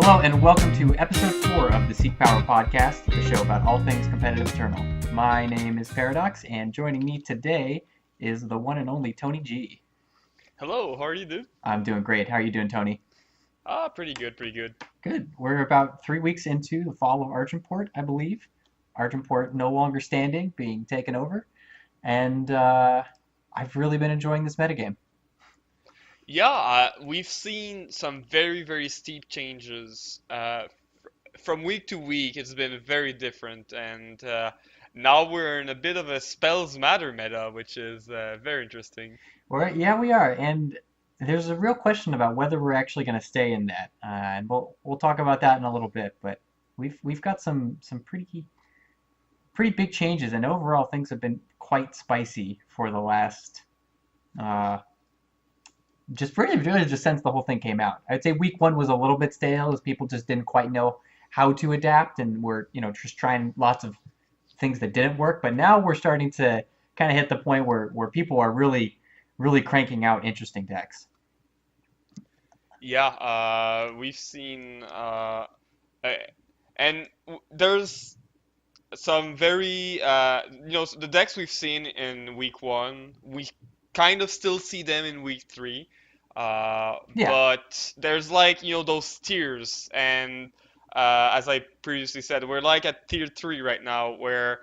Hello and welcome to episode 4 of the Seek Power podcast, the show about all things competitive Eternal. My name is Paradox, and joining me today is the one and only TonyGeeeee. Hello, how are you, dude? I'm doing great. How are you doing, Tony? Pretty good, pretty good. Good. We're about 3 weeks into the fall of Argenport, I believe. Argenport no longer standing, being taken over, and I've really been enjoying this metagame. Yeah, we've seen some very, very steep changes. From week to week, it's been very different, and now we're in a bit of a spells matter meta, which is very interesting. Yeah, we are, and there's a real question about whether we're actually going to stay in that, and we'll talk about that in a little bit. But we've got some pretty big changes, and overall things have been quite spicy for the last just pretty really just since the whole thing came out. I'd say week 1 was a little bit stale as people just didn't quite know how to adapt and were just trying lots of things that didn't work. But now we're starting to kind of hit the point where people are really cranking out interesting decks. Yeah, we've seen, and there's some very, the decks we've seen in week 1, we kind of still see them in week 3. Yeah. But there's like, those tiers, and as I previously said, we're like at tier 3 right now, where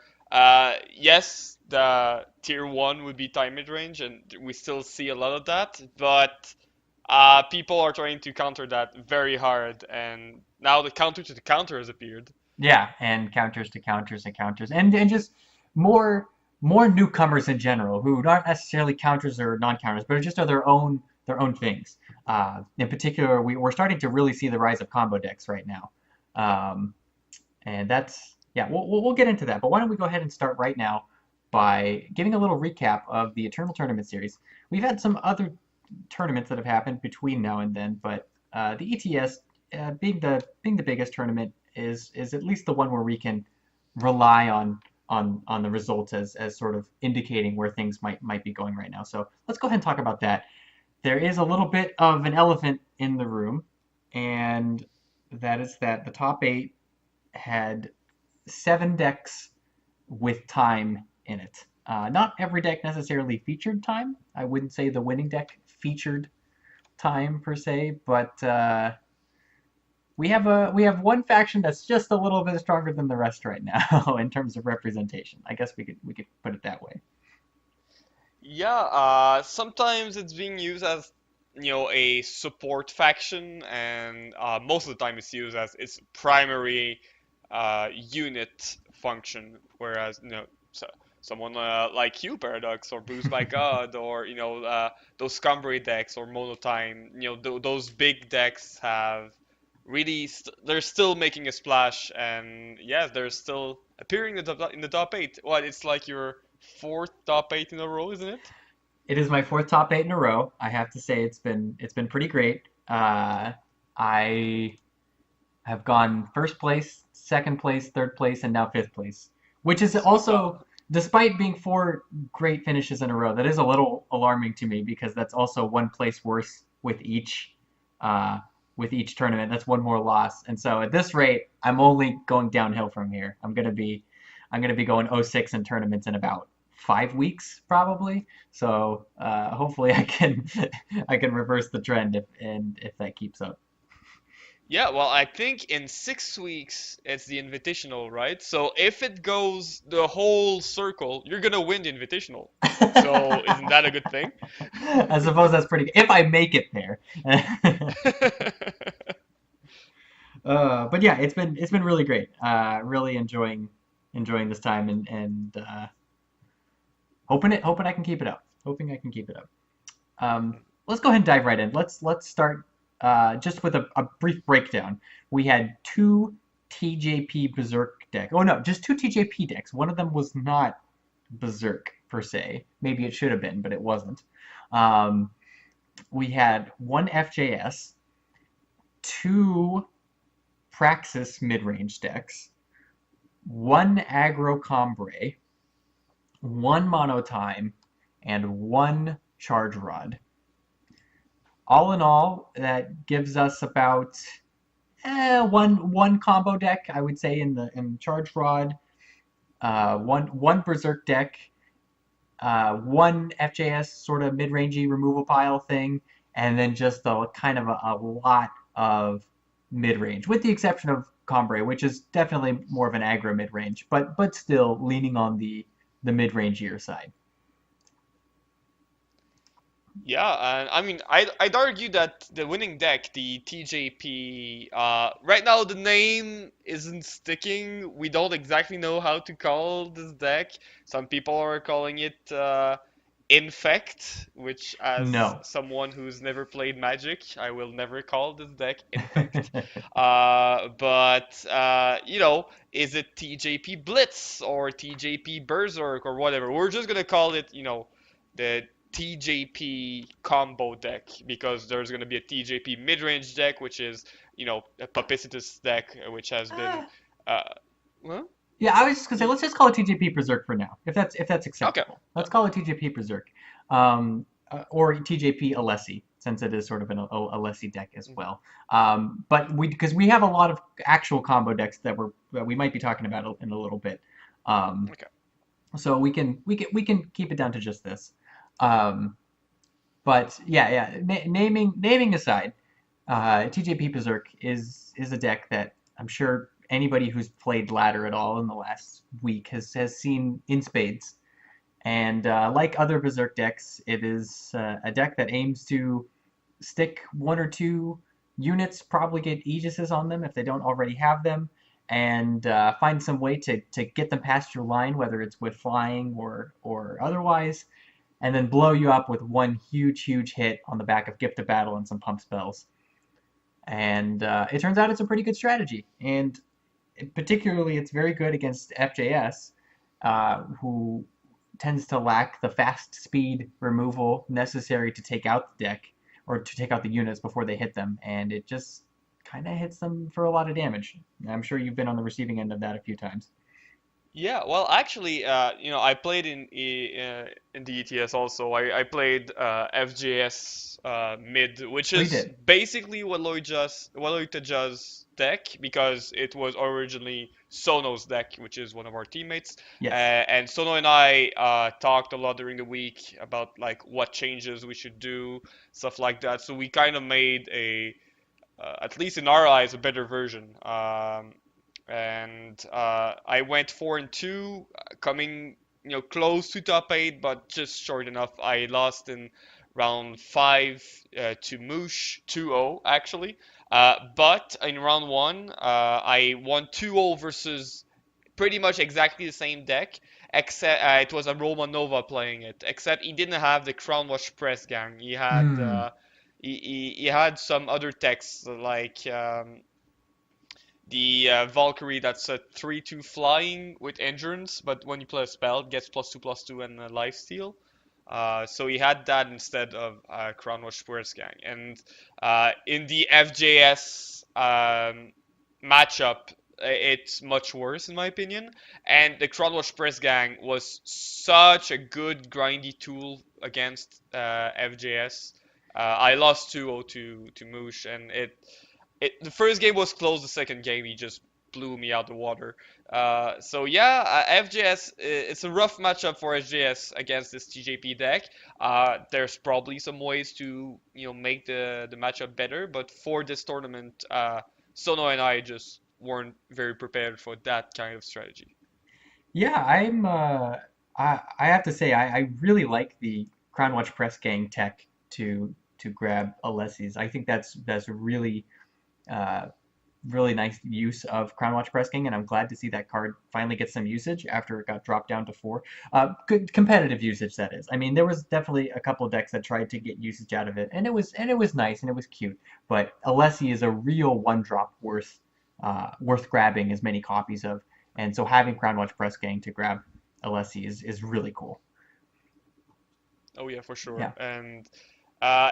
yes, the tier 1 would be time mid-range, and we still see a lot of that, but people are trying to counter that very hard, and now the counter to the counter has appeared. Yeah, and counters to counters and counters, and just more newcomers in general who aren't necessarily counters or non-counters, but just are their own things. In particular, we're starting to really see the rise of combo decks right now, and that's we'll get into that. But why don't we go ahead and start right now by giving a little recap of the Eternal Tournament series. We've had some other tournaments that have happened between now and then, but the ETS being the biggest tournament is at least the one where we can rely on the results as sort of indicating where things might be going right now. So let's go ahead and talk about that. There is a little bit of an elephant in the room, and that is that the top 8 had 7 decks with time in it. Not every deck necessarily featured time. I wouldn't say the winning deck featured time per se, but we have one faction that's just a little bit stronger than the rest right now in terms of representation. I guess we could put it that way. Yeah, sometimes it's being used as, a support faction, and most of the time it's used as its primary unit function, whereas, someone like you, Paradox, or Bruised by God, or, those Scumbray decks, or Monotime, those big decks have really, they're still making a splash, and yeah, they're still appearing in the top 8. What, it's like your 4th top 8 in a row, isn't it? It is my 4th top 8 in a row. I have to say it's been pretty great. I have gone 1st place, 2nd place, 3rd place, and now 5th place, which is also, despite being 4 great finishes in a row, that is a little alarming to me because that's also 1 place worse with each tournament. That's 1 more loss, and so at this rate, I'm only going downhill from here. I'm gonna be going 0-6 in tournaments in about 5 weeks probably. So hopefully I can reverse the trend if that keeps up. Yeah, well, I think in 6 weeks it's the Invitational, right? So if it goes the whole circle, you're gonna win the Invitational. So isn't that a good thing? I suppose that's pretty good if I make it there. But yeah, it's been really great. Really enjoying this time and hoping I can keep it up. Hoping I can keep it up. Let's go ahead and dive right in. Let's start just with a brief breakdown. We had 2 TJP Berserk decks. Oh no, just 2 TJP decks. One of them was not Berserk per se. Maybe it should have been, but it wasn't. We had 1 FJS, 2 Praxis mid-range decks, 1 Aggro Combray, 1 Monotime, and 1 Charge Rod. All in all, that gives us about one combo deck, I would say, in Charge Rod. One Berserk deck, one FJS sort of mid-rangey removal pile thing, and then just a kind of a lot of mid-range, with the exception of Combre, which is definitely more of an aggro mid-range, but still leaning on the mid-rangier side. Yeah, and I mean, I'd argue that the winning deck, the TJP, right now the name isn't sticking. We don't exactly know how to call this deck. Some people are calling it Infect, which, as No. someone who's never played Magic, I will never call this deck Infect. But you know, is it TJP Blitz or TJP Berserk or whatever? We're just gonna call it, you know, the TJP combo deck, because there's going to be a TJP mid-range deck, which is, you know, a Papicitus deck, which has been, Uh, uh, well, yeah, I was just gonna say let's just call it TJP Berserk for now, if that's okay. acceptable. Let's call it TJP Berserk, or TJP Alessi, since it is sort of an Alessi deck as Mhm. well. But because we have a lot of actual combo decks that we might be talking about in a little bit. Um, Okay. so we can keep it down to just this. Um, but yeah, naming aside, TJP Berserk is a deck that I'm sure anybody who's played ladder at all in the last week has seen in spades. And like other Berserk decks, it is a deck that aims to stick one or two units, probably get Aegises on them if they don't already have them, and find some way to get them past your line, whether it's with flying or otherwise, and then blow you up with one huge hit on the back of Gift of Battle and some pump spells. And it turns out it's a pretty good strategy. And particularly, it's very good against FJS, who tends to lack the fast speed removal necessary to take out the deck or to take out the units before they hit them. And it just kind of hits them for a lot of damage. I'm sure you've been on the receiving end of that a few times. Yeah, well, actually, you know, I played in the ETS also. I played FJS mid, which Oh, you is did? basically Waluitaja's deck, because it was originally Sono's deck, which is one of our teammates. Yes. And Sono and I talked a lot during the week about like what changes we should do, stuff like that. So we kind of made at least in our eyes, a better version. And I went 4-2, coming, you know, close to top 8, but just short enough. I lost in round 5 to Moosh 2-0 actually. But in round 1, I won 2-0 versus pretty much exactly the same deck, except it was a Romanova playing it. Except he didn't have the Crown Watch Press gang. He had Hmm. he had some other techs like the Valkyrie, that's a 3/2 flying with endurance, but when you play a spell, it gets +2/+2 and a lifesteal. So he had that instead of Crown Watch Squares Gang. And in the FJS matchup, it's much worse in my opinion. And the Crown Watch Press Gang was such a good grindy tool against FJS. I lost 2-0 to Moosh, and the first game was close. The second game, he just blew me out the water. So yeah, FJS, it's a rough matchup for FJS against this TJP deck. There's probably some ways to, you know, make the matchup better, but for this tournament, Sono and I just weren't very prepared for that kind of strategy. Yeah, I have to say I really like the Crown Watch Press Gang tech to grab Alessi's. I think that's uh, really nice use of Crown Watch Press Gang, and I'm glad to see that card finally get some usage after it got dropped down to 4. Good competitive usage, that is. I mean, there was definitely a couple decks that tried to get usage out of it, and it was nice and it was cute. But Alessi is a real one drop worth grabbing as many copies of, and so having Crown Watch Press Gang to grab Alessi is really cool. Oh yeah, for sure. Yeah, And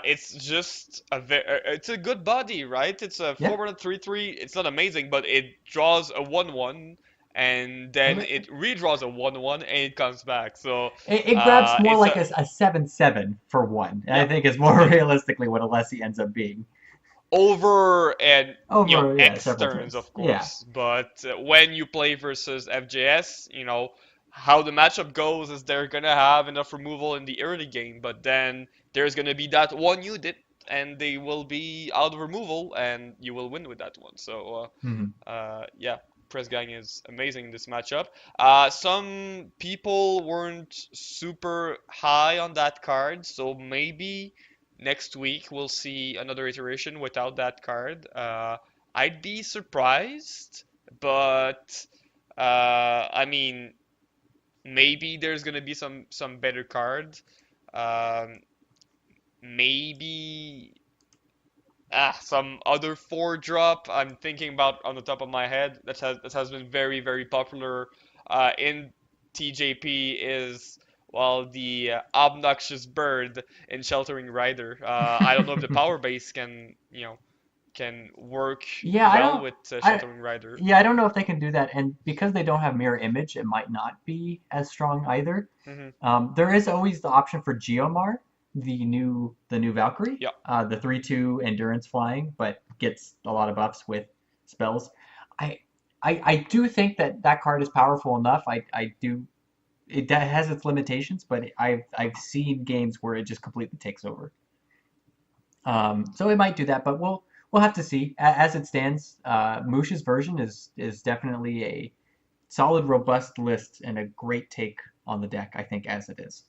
it's just it's a good body, right? It's a yeah. 4-3-3. It's not amazing, but it draws a 1/1, and then it redraws a 1/1, and it comes back. So It grabs more it's like a a 7/7 for one. And I yeah, think is more yeah. realistically what Alessi ends up being. over and over, yeah, X several turns, turns. of Yeah. course. But when you play versus FJS, how the matchup goes is they're gonna have enough removal in the early game, but then there's gonna be that one unit, and they will be out of removal, and you will win with that one. So Hmm. yeah, Press Gang is amazing in this matchup. Some people weren't super high on that card, so maybe next week we'll see another iteration without that card. I'd be surprised, but I mean, maybe there's gonna be some better card. Um, maybe some other 4 drop I'm thinking about on the top of my head that has been very very popular in TJP is the obnoxious bird in Sheltering Rider. I don't know if the power base can work Yeah, I well don't. with I Sheltering Rider. Yeah, I don't know if they can do that, and because they don't have mirror image, it might not be as strong either. Hmm. There is always the option for Geomar, the new Valkyrie, Yeah. the 3/2 endurance flying, but gets a lot of buffs with spells. I I do think that that card is powerful enough. I do. Has its limitations, but I've seen games where it just completely takes over. So it might do that, but we'll have to see. As it stands, Moosh's version is definitely a solid, robust list and a great take on the deck, I think, as it is.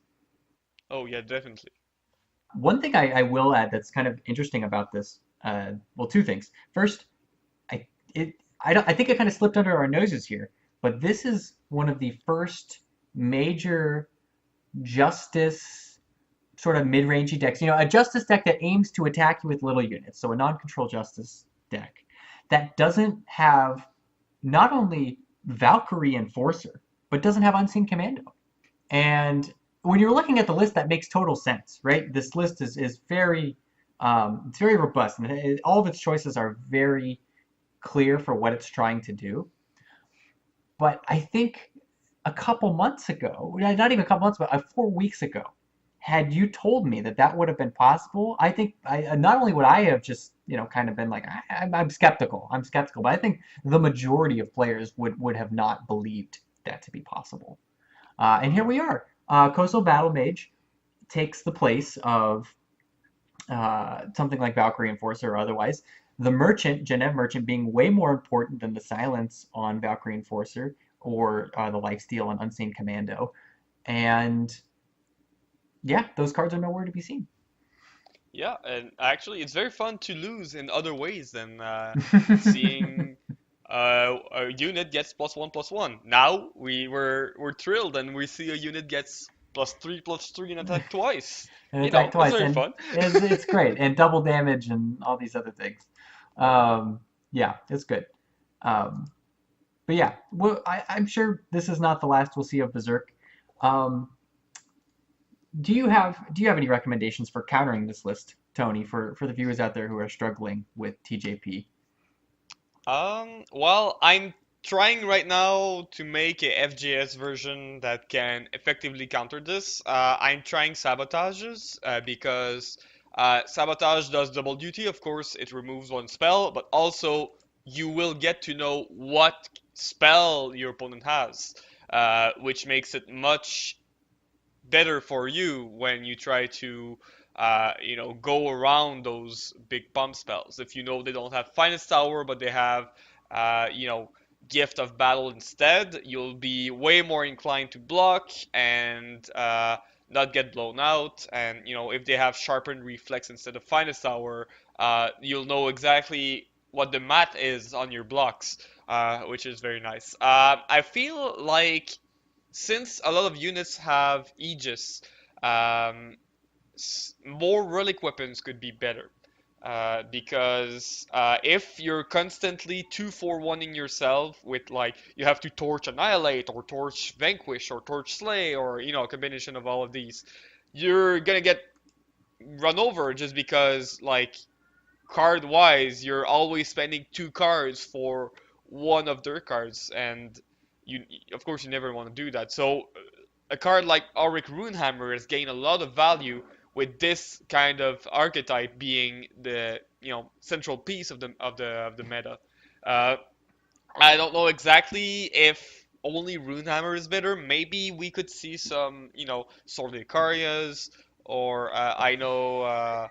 Oh yeah, definitely. One thing I will add that's kind of interesting about this, well, two things. First, I it I don't I think it kind of slipped under our noses here, but this is one of the first major justice sort of mid-rangey decks. A justice deck that aims to attack you with little units, so a non-control justice deck that doesn't have not only Valkyrie Enforcer, but doesn't have Unseen Commando. And when you're looking at the list, that makes total sense, right? This list is very it's very robust, and all of its choices are very clear for what it's trying to do. But I think a couple months ago, not even a couple months, but 4 weeks ago, had you told me that that would have been possible, I think not only would I have just kind of been like I'm skeptical, but I think the majority of players would have not believed that to be possible. And here we are. Coastal Battle Mage takes the place of something like Valkyrie Enforcer or otherwise. The Merchant, Genev Merchant, being way more important than the silence on Valkyrie Enforcer or the Lifesteal on Unseen Commando. And yeah, those cards are nowhere to be seen. Yeah, and actually, it's very fun to lose in other ways than seeing a unit gets +1/+1. Now we're thrilled, and we see a unit gets +3/+3 and attack twice. And attack That's twice, very and fun. it's great, and double damage and all these other things. Yeah, it's good. Um, but yeah, well, I'm sure this is not the last we'll see of Berserk. Um, do you have any recommendations for countering this list, Tony, for the viewers out there who are struggling with TJP? Well, I'm trying right now to make a FJS version that can effectively counter this. I'm trying sabotages because sabotage does double duty. Of course, it removes one spell, but also you will get to know what spell your opponent has, which makes it much better for you when you try to go around those big pump spells. If you know they don't have Finest Tower, but they have, uh, you know, Gift of Battle instead, you'll be way more inclined to block and not get blown out. And, if they have Sharpened Reflex instead of Finest Tower, you'll know exactly what the math is on your blocks, which is very nice. I feel like since a lot of units have Aegis, um, more relic weapons could be better. Because if you're constantly 2-for-1ing yourself with like you have to torch annihilate or torch vanquish or torch slay or a combination of all of these, you're gonna get run over just because like card wise you're always spending 2 cards for one of their cards, and you of course you never want to do that. So a card like Auric Runehammer has gained a lot of value with this kind of archetype being the central piece of the meta. Uh, I don't know exactly if only Runehammer is better. Maybe we could see some, Sword Icarias, or I know a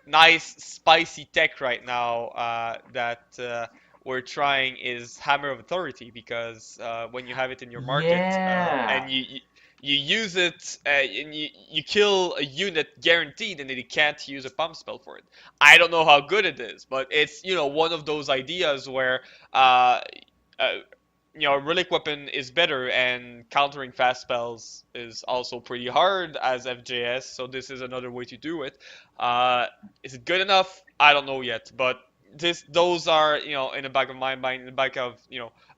nice spicy tech right now that we're trying is Hammer of Authority, because when you have it in your market Yeah. and you use it and you kill a unit guaranteed, and then you can't use a pump spell for it. I don't know how good it is, but it's one of those ideas where uh, uh, relic weapon is better, and countering fast spells is also pretty hard as FJS. So this is another way to do it. Is it good enough? I don't know yet, but those are in the back of my mind, in the back of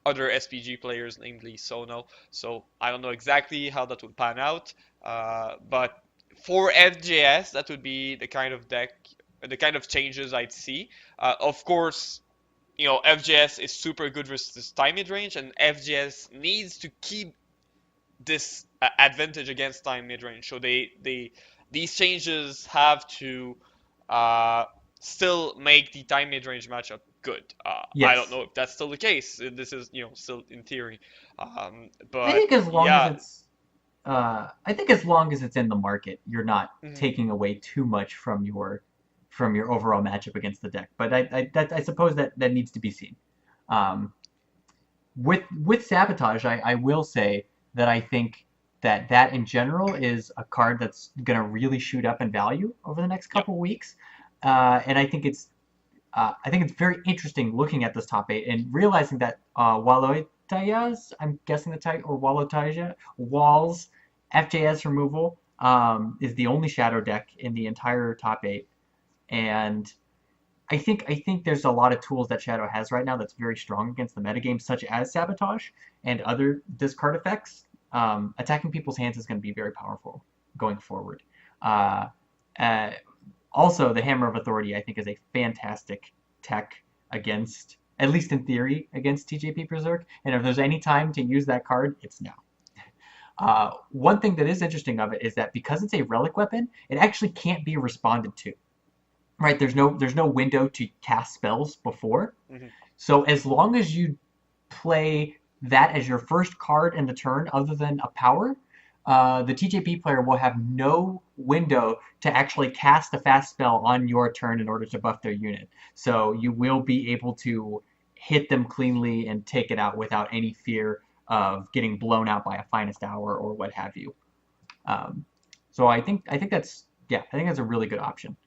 other SPG players, namely Sono. So I don't know exactly how that would pan out, but for FJS, that would be the kind of deck, the kind of changes I'd see. Of course, FGS is super good versus time mid range, and FGS needs to keep this advantage against time mid range. So these changes have to uh, still make the time mid range matchup good. I don't Yes. know if that's still the case. This is still in theory, I but think as long as yeah. I think as long as it's in the market, you're not Mhm. taking away too much from your overall matchup against the deck. But I suppose that needs to be seen. Um, with sabotage, I will say that I think that in general is a card that's gonna really shoot up in value over the next Yeah. couple weeks, and I think it's very interesting looking at this top eight and realizing that Walotaya's, I'm guessing the type, or Walotaya, Walls, FJS removal is the only shadow deck in the entire top eight. And I think there's a lot of tools that Shadow has right now that's very strong against the metagame, such as Sabotage and other discard effects. Attacking people's hands is going to be very powerful going forward. Uh, uh, Also, the Hammer of Authority, I think, is a fantastic tech against, at least in theory, against TJP Berserk. And if there's any time to use that card, it's now. One thing that is interesting of it is that because it's a relic weapon, it actually can't be responded to. Right? There's no window to cast spells before. Hmm. So as long as you play that as your first card in the turn, other than a power, the TJP player will have no window to actually cast a fast spell on your turn in order to buff their unit. So you will be able to hit them cleanly and take it out without any fear of getting blown out by a finest hour or what have you. Um, so I think that's a really good option,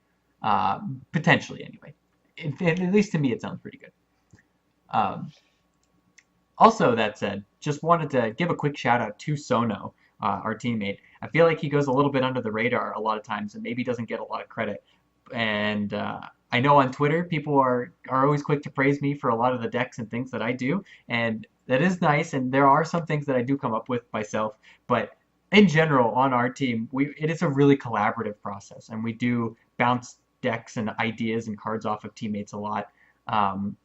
potentially anyway. At least to me, it sounds pretty good. Um, Also, that said, just wanted to give a quick shout out to Sono, our teammate. I feel like he goes a little bit under the radar a lot of times and maybe doesn't get a lot of credit. And I know on Twitter people are always quick to praise me for a lot of the decks and things that I do, and that is nice. And there are some things that I do come up with myself, but in general on our team, it is a really collaborative process, and we do bounce decks and ideas and cards off of teammates a lot.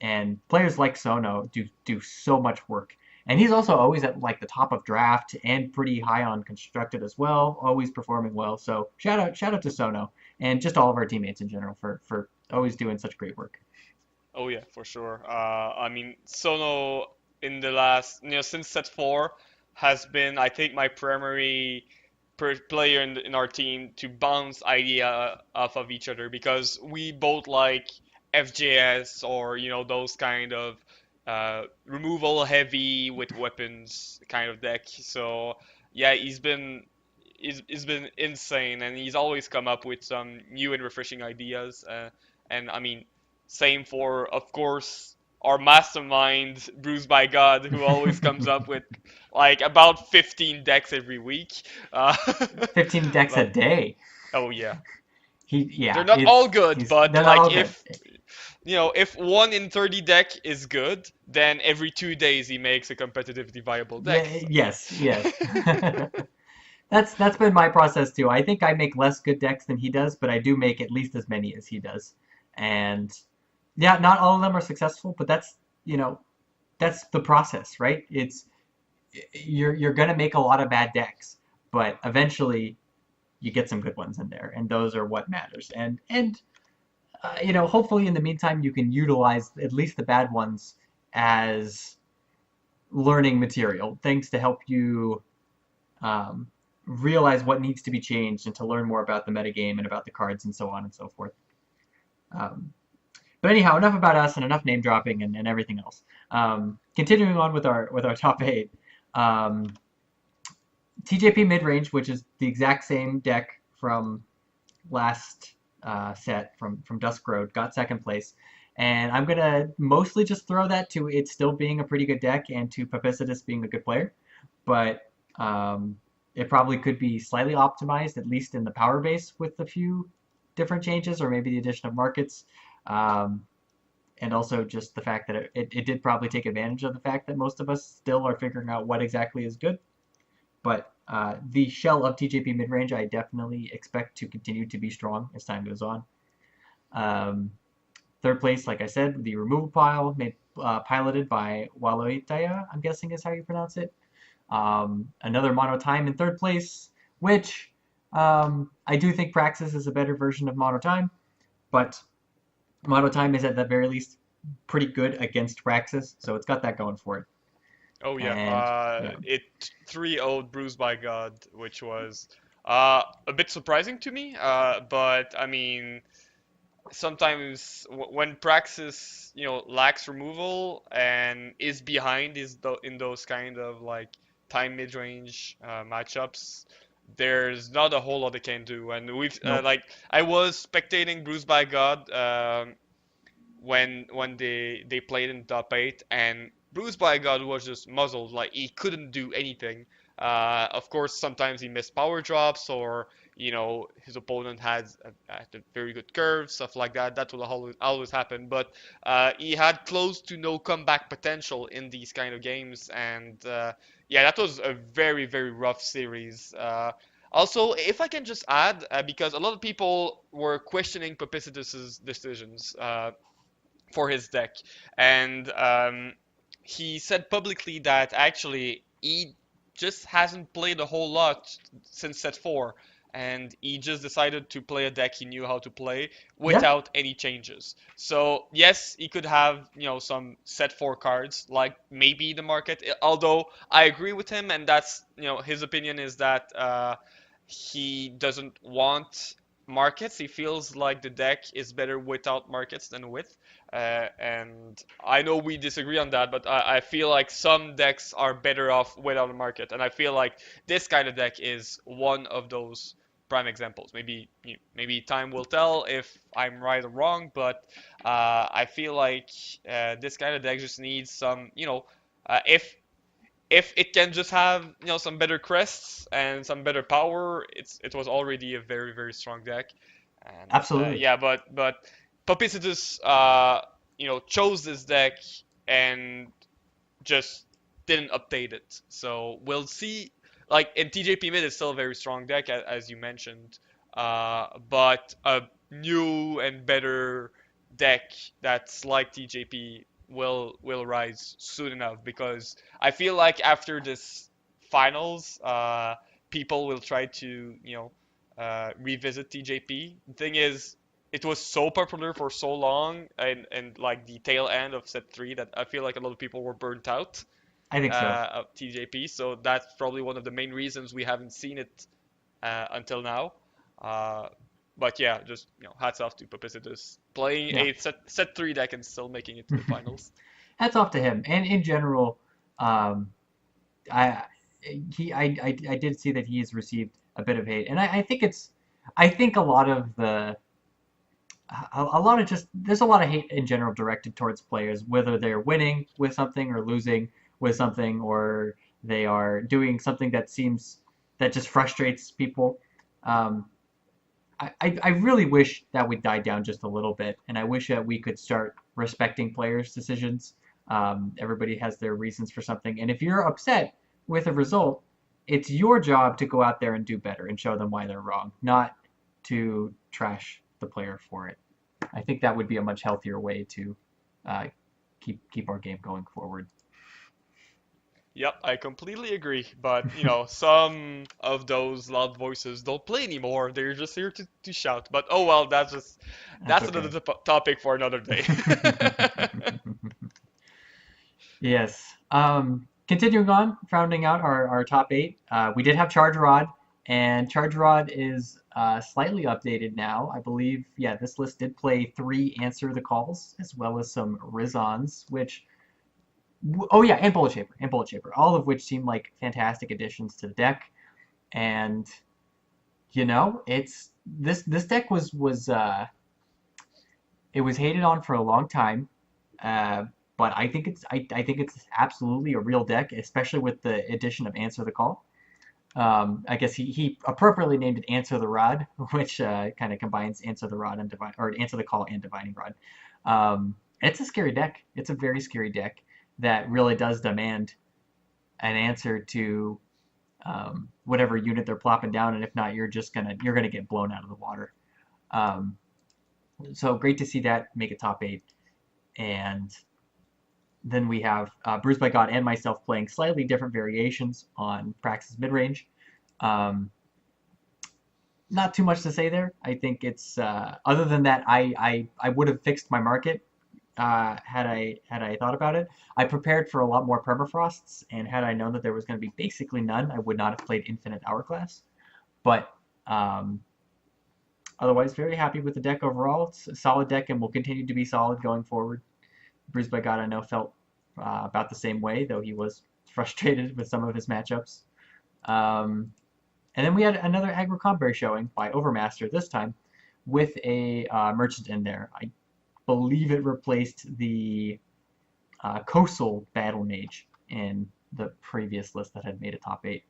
And players like Sono do so much work. And he's also always at like the top of draft and pretty high on constructed as well, always performing well. So shout out to Sono and just all of our teammates in general for always doing such great work. Oh yeah, for sure. I mean, Sono in the last, since set four, has been, I think, my primary player in our team to bounce idea off of each other, because we both like FJS, or those kind of removal heavy with weapons kind of deck. So yeah, he's been insane, and he's always come up with some new and refreshing ideas. And I mean, same for, of course, our mastermind, Bruised by God, who always comes up with like about 15 decks every week. Uh, 15 decks a but day. oh yeah, Yeah, they're not all good, he's but they're not like all good. if 1 in 30 deck is good, then every 2 days he makes a competitively viable Yeah, deck. So. yes. That's been my process too. I think I make less good decks than he does, but I do make at least as many as he does. And yeah, not all of them are successful, but you know, that's the process, right? You're gonna make a lot of bad decks, but eventually you get some good ones in there, and those are what matters. And hopefully in the meantime you can utilize at least the bad ones as learning material, things to help you um, realize what needs to be changed and to learn more about the metagame and about the cards and so on and so forth. Um, but anyhow, enough about us and enough name dropping and everything else. Continuing on with our top eight, um, TJP mid range, which is the exact same deck from last set from Dusk Road, got second place. And I'm going to mostly just throw that to it still being a pretty good deck and to Papicidus being a good player. But it probably could be slightly optimized, at least in the power base, with a few different changes, or maybe the addition of markets. Um, and also just the fact that it did probably take advantage of the fact that most of us still are figuring out what exactly is good. But the shell of TJP mid-range, I definitely expect to continue to be strong as time goes on. Third place, like I said, the removal pile, piloted by Waloitaya, I'm guessing is how you pronounce it. Another Mono Time in third place, which I do think Praxis is a better version of Mono Time, but Mono Time is at the very least pretty good against Praxis, so it's got that going for it. Oh yeah, And yeah, it 3-0'd Bruised by God, which was a bit surprising to me. But I mean, sometimes when Praxis, lacks removal and is behind in those kind of like time mid-range matchups, there's not a whole lot they can do. And we've nope. like I was spectating Bruised by God when they played in top eight, and Bruised by God was just muzzled, like he couldn't do anything. Of course, sometimes he missed power drops, or his opponent had a very good curve, stuff like that. That will always happen. But he had close to no comeback potential in these kind of games, and yeah, that was a very very rough series. Also, if I can just add, because a lot of people were questioning Papicidus's decisions. For his deck, and he said publicly that actually he just hasn't played a whole lot since set four, and he just decided to play a deck he knew how to play Yeah, without any changes. So yes, he could have some set four cards like maybe the market. Although I agree with him, and that's his opinion is that he doesn't want markets. He feels like the deck is better without markets than with. And I know we disagree on that, but I feel like some decks are better off without a market. And I feel like this kind of deck is one of those prime examples. Maybe time will tell if I'm right or wrong, but I feel like this kind of deck just needs some, if it can just have some better crests and some better power, it was already a very very strong deck. And absolutely. yeah, but Papicidus chose this deck and just didn't update it. So we'll see. Like in TJP mid, it's still a very strong deck as you mentioned, but a new and better deck that's like TJP will rise soon enough, because I feel like after this finals, people will try to revisit TJP. The thing is, it was so popular for so long, and like the tail end of set three, that I feel like a lot of people were burnt out I think so. of TJP. So that's probably one of the main reasons we haven't seen it until now. Uh, but yeah, just hats off to Papicidus playing Yeah. a set three deck and still making it to the finals. Hats off to him. And in general, um, I I did see that he has received a bit of hate, and I think I think a lot of a lot of just there's a lot of hate in general directed towards players, whether they're winning with something or losing with something, or they are doing something that just frustrates people. Um, I really wish that would die down just a little bit, and I wish that we could start respecting players' decisions. Everybody has their reasons for something, and if you're upset with a result, it's your job to go out there and do better and show them why they're wrong, not to trash the player for it. I think that would be a much healthier way to uh, keep our game going forward. Yep, I completely agree. But, some of those loud voices don't play anymore. They're just here to shout. But oh well, That's that's okay. another topic for another day. Yes. Continuing on, rounding out our top eight, we did have Charge Rod, and Charge Rod is slightly updated now. I believe, yeah, this list did play three Answer the Calls, as well as some Rizons, which, oh yeah, and Bullet Shaper, all of which seem like fantastic additions to the deck. And, it's this deck it was hated on for a long time. Uh, but I think it's absolutely a real deck, especially with the addition of Answer the Call. I guess he appropriately named it Answer the Rod, which kind of combines Answer the Rod and Divine, or Answer the Call and Divining Rod. It's a scary deck. It's a very scary deck that really does demand an answer to whatever unit they're plopping down, and if not, you're gonna get blown out of the water. Um, so great to see that make a top eight, and then we have Bruised by God and myself playing slightly different variations on Praxis midrange. Um, Not too much to say there. I think it's other than that, I would have fixed my market had I thought about it. I prepared for a lot more permafrosts, and had I known that there was going to be basically none, I would not have played Infinite Hourglass. But um, otherwise, very happy with the deck overall. It's a solid deck and will continue to be solid going forward. Bruised by God, I know, felt about the same way, though he was frustrated with some of his matchups. Um, and then we had another aggro combo showing by Overmaster this time with a merchant in there. I believe it replaced the Coastal Battle Mage in the previous list that had made a top eight.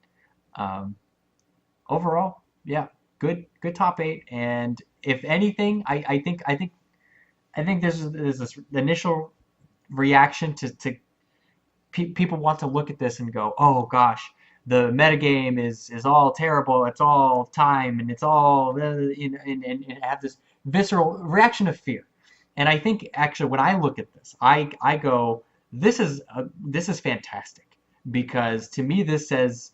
Um, Overall, yeah, good top eight. And if anything, I think there's this initial reaction to people want to look at this and go, oh gosh, the metagame is all terrible, it's all time, and it's all and have this visceral reaction of fear. And I think actually when I look at this, I go, this is fantastic, because to me this says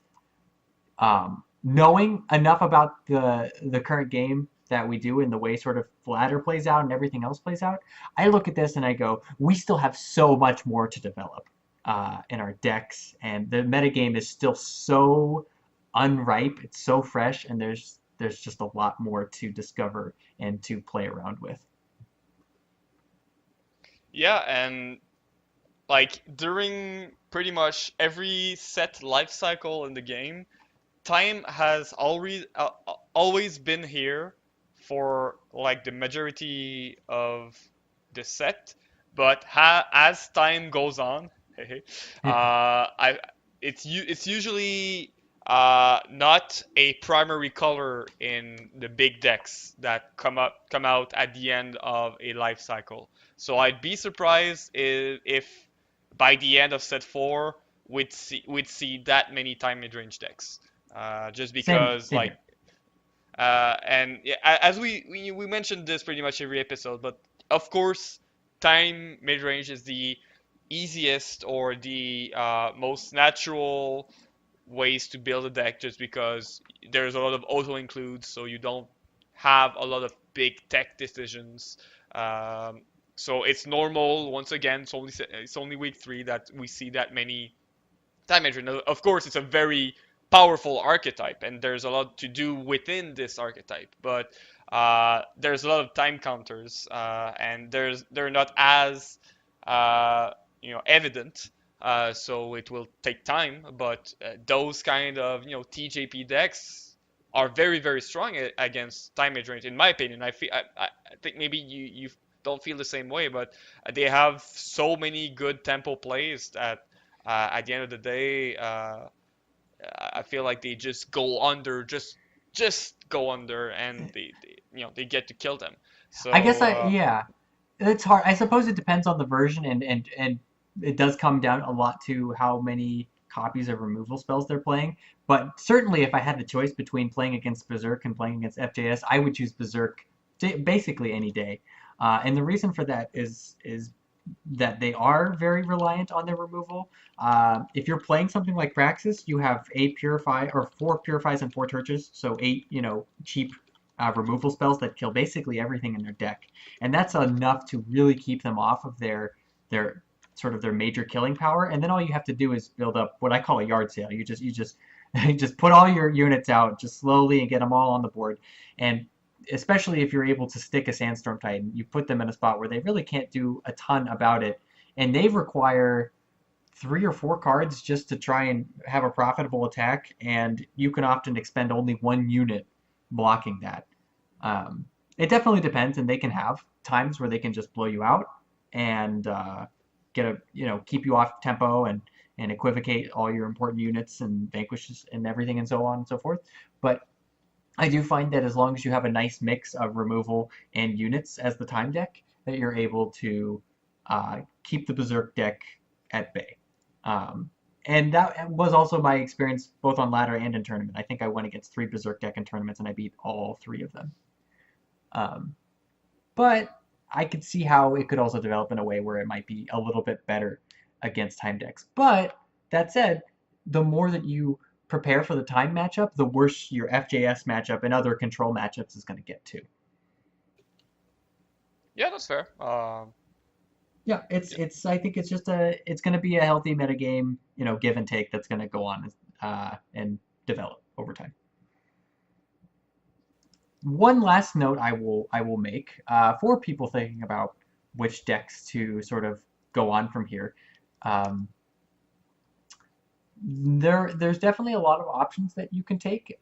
knowing enough about the current game that we do and the way sort of ladder plays out and everything else plays out, I look at this and I go, we still have so much more to develop in our decks, and the metagame is still so unripe, it's so fresh, and there's just a lot more to discover and to play around with. Yeah, and like during pretty much every set life cycle in the game, time has always been here for like the majority of the set, but as time goes on, I it's usually not a primary color in the big decks that come out at the end of a life cycle. So I'd be surprised if by the end of set four we'd see that many time mid-range decks. Just because Same here. like and yeah, as we mentioned this pretty much every episode, but of course, time mid range is the easiest or the most natural ways to build a deck, just because there's a lot of auto includes, so you don't have a lot of big tech decisions. So it's normal. Once again, it's only week three that we see that many time management. Of course, it's a very powerful archetype, and there's a lot to do within this archetype. But there's a lot of time counters, and they're not as evident. So it will take time. But those kind of TJP decks are very strong against time mage range, in my opinion. I think maybe you don't feel the same way, but they have so many good tempo plays that at the end of the day, I feel like they just go under, just go under, and they get to kill them. I guess So yeah, it's hard. I suppose it depends on the version, and it does come down a lot to how many copies of removal spells they're playing. But certainly, if I had the choice between playing against Berserk and playing against FJS, I would choose Berserk basically any day. And the reason for that is that they are very reliant on their removal. If you're playing something like Praxis, you have 4 Purifies and 4 Torches, so 8, cheap removal spells that kill basically everything in their deck, and that's enough to really keep them off of their sort of their major killing power. And then all you have to do is build up what I call a yard sale. You just you just put all your units out just slowly and get them all on the board, and especially if you're able to stick a Sandstorm Titan, you put them in a spot where they really can't do a ton about it, and they require 3 or 4 cards just to try and have a profitable attack, and you can often expend only 1 unit blocking that. It definitely depends, and they can have times where they can just blow you out and get a keep you off tempo and equivocate all your important units and vanquishes and everything and so on and so forth. But I do find that as long as you have a nice mix of removal and units as the time deck, that you're able to keep the Berserk deck at bay. And that was also my experience both on ladder and in tournament. I think I went against 3 Berserk deck in tournaments and I beat all 3 of them. Um, but I could see how it could also develop in a way where it might be a little bit better against time decks. But that said, the more that you prepare for the time matchup, the worse your FJS matchup and other control matchups is going to get too. Yeah, that's fair. Yeah, it's I think it's going to be a healthy metagame, give and take that's going to go on and develop over time. One last note I will make for people thinking about which decks to sort of go on from here. Um, there's definitely a lot of options that you can take.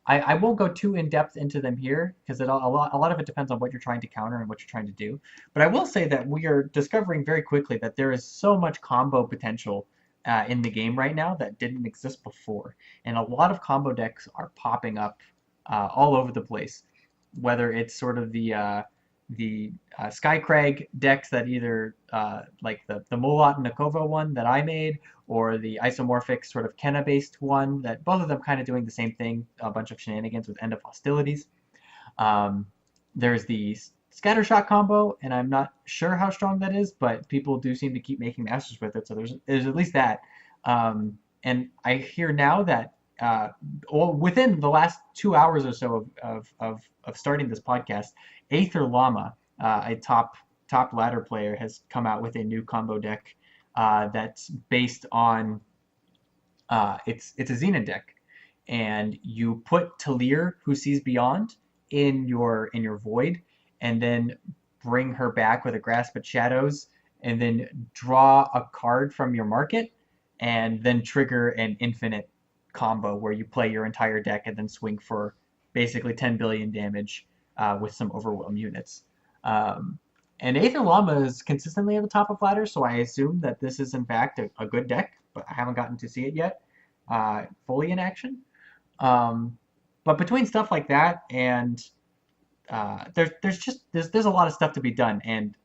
I won't go too in depth into them here because a lot of it depends on what you're trying to counter and what you're trying to do. But I will say that we are discovering very quickly that there is so much combo potential in the game right now that didn't exist before, and a lot of combo decks are popping up all over the place. Whether it's sort of the Skycrag decks that either like the Molot and Nakova one that I made, or the isomorphic sort of Kenna based one that both of them kind of doing the same thing, a bunch of shenanigans with End of Hostilities. Um, there's the Scattershot combo, and I'm not sure how strong that is, but people do seem to keep making masters with it, so there's at least that. And I hear now that within the last 2 hours or so of starting this podcast, Aether Llama, a top ladder player, has come out with a new combo deck that's based on it's a Xenon deck, and you put Talir, who sees beyond, in your void, and then bring her back with a Grasp at Shadows, and then draw a card from your market, and then trigger an infinite combo where you play your entire deck and then swing for basically 10 billion damage with some overwhelm units. And Aether Llama is consistently at the top of ladders, so I assume that this is in fact a good deck, but I haven't gotten to see it yet fully in action. But between stuff like that and there's a lot of stuff to be done, and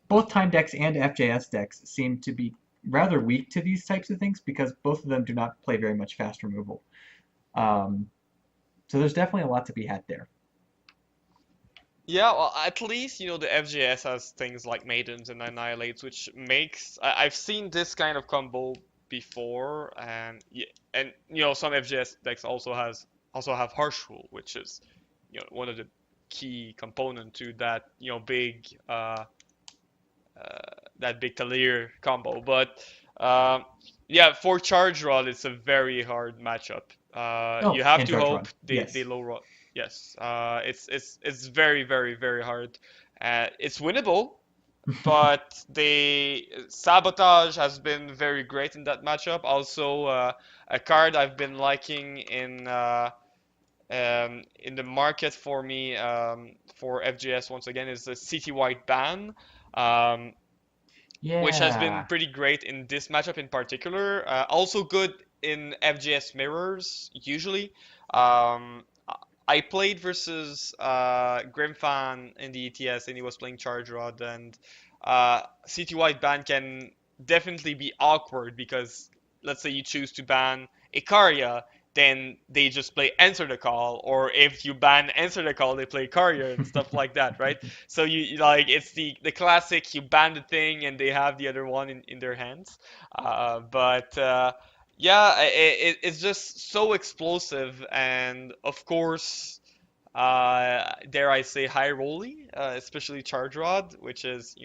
both time decks and FJS decks seem to be rather weak to these types of things because both of them do not play very much fast removal. So there's definitely a lot to be had there. Yeah, well, at least, the FGS has things like Maidens and Annihilates, which makes... I've seen this kind of combo before, and some FGS decks also have Harsh Rule, which is, one of the key component to that, big Talir combo. But yeah, for Charge Rod, it's a very hard matchup. You have to hope they low roll. Yes, it's very, very, very hard. It's winnable, but the Sabotage has been very great in that matchup. Also, a card I've been liking in the market for me for FGS once again is the city-wide ban. Which has been pretty great in this matchup in particular. Also good in FGS mirrors, usually. I played versus Grimfan in the ETS, and he was playing Charge Rod, and citywide ban can definitely be awkward because let's say you choose to ban Icaria, then they just play Answer the Call, or if you ban Answer the Call, they play Courier and stuff like that, right? So like it's the classic you ban the thing and they have the other one in their hands. But yeah, it's just so explosive, and of course, dare I say, high rolly, especially Charge Rod, which is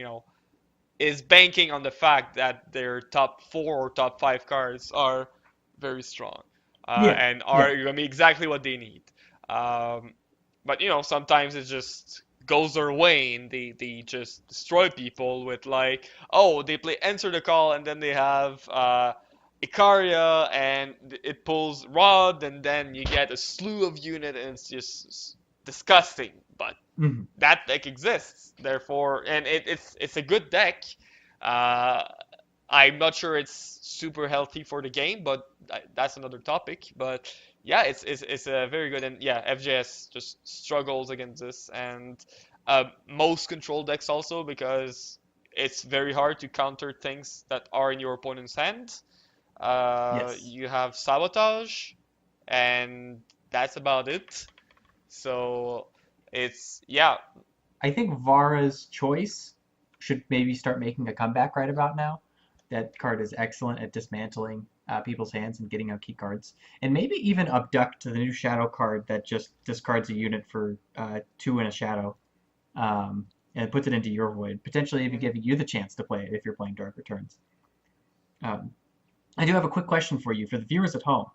banking on the fact that their top four or top five cards are very strong, Yeah, and are yeah, going to be exactly what they need. Um, but sometimes it just goes their way and they just destroy people with like, oh, they play Answer the Call and then they have Icaria and it pulls Rod and then you get a slew of unit and it's just disgusting. But hmm that deck exists, therefore, and it's a good deck. Uh, I'm not sure it's super healthy for the game, but that's another topic. But yeah, it's a very good, and yeah, FJS just struggles against this, and most control decks also because it's very hard to counter things that are in your opponent's hand. yes. You have sabotage, and that's about it. So it's yeah. I think Vara's choice should maybe start making a comeback right about now. That card is excellent at dismantling people's hands and getting out key cards, and maybe even abduct the new shadow card that just discards a unit for 2 and a shadow, and puts it into your void. Potentially, even Mhm. giving you the chance to play it if you're playing Dark Returns. Um, I do have a quick question for you for the viewers at home.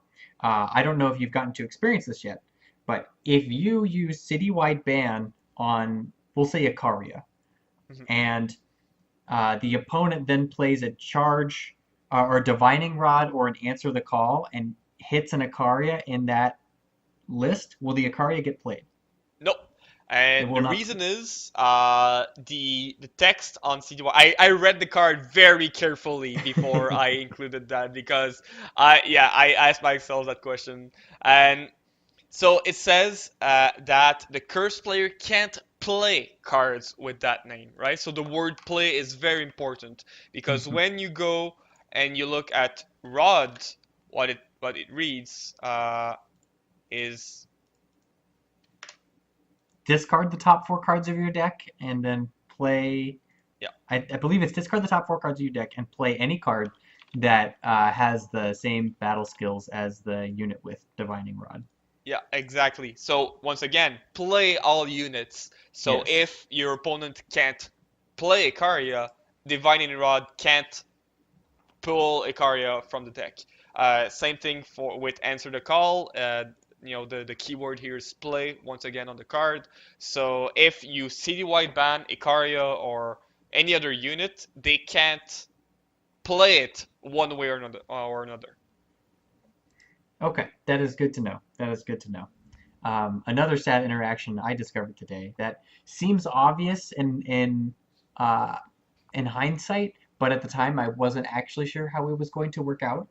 I don't know if you've gotten to experience this yet, but if you use citywide ban on, we'll say, Icaria, Mhm. and the opponent then plays a charge or divining rod or an answer the call and hits an Icaria in that list, will the Icaria get played? Nope. It And will the not. reason is the text on CD1. I read the card very carefully before I included that because I asked myself that question. And so it says that the cursed player can't play cards with that name, right? So the word play is very important because Mhm. when you go and you look at Rod, what it reads is Discard the top 4 cards of your deck and then play. yeah. I believe it's discard the top 4 cards of your deck and play any card that has the same battle skills as the unit with Divining Rod. Yeah, exactly. So once again, play all units. So Yes. if your opponent can't play Icaria, Divining Rod can't pull Icaria from the deck. Same thing for with Answer the Call. The keyword here is play once again on the card. So if you citywide ban Icaria or any other unit, they can't play it one way or another. Okay, that is good to know. That is good to know. Another sad interaction I discovered today that seems obvious uh, in hindsight, but at the time I wasn't actually sure how it was going to work out.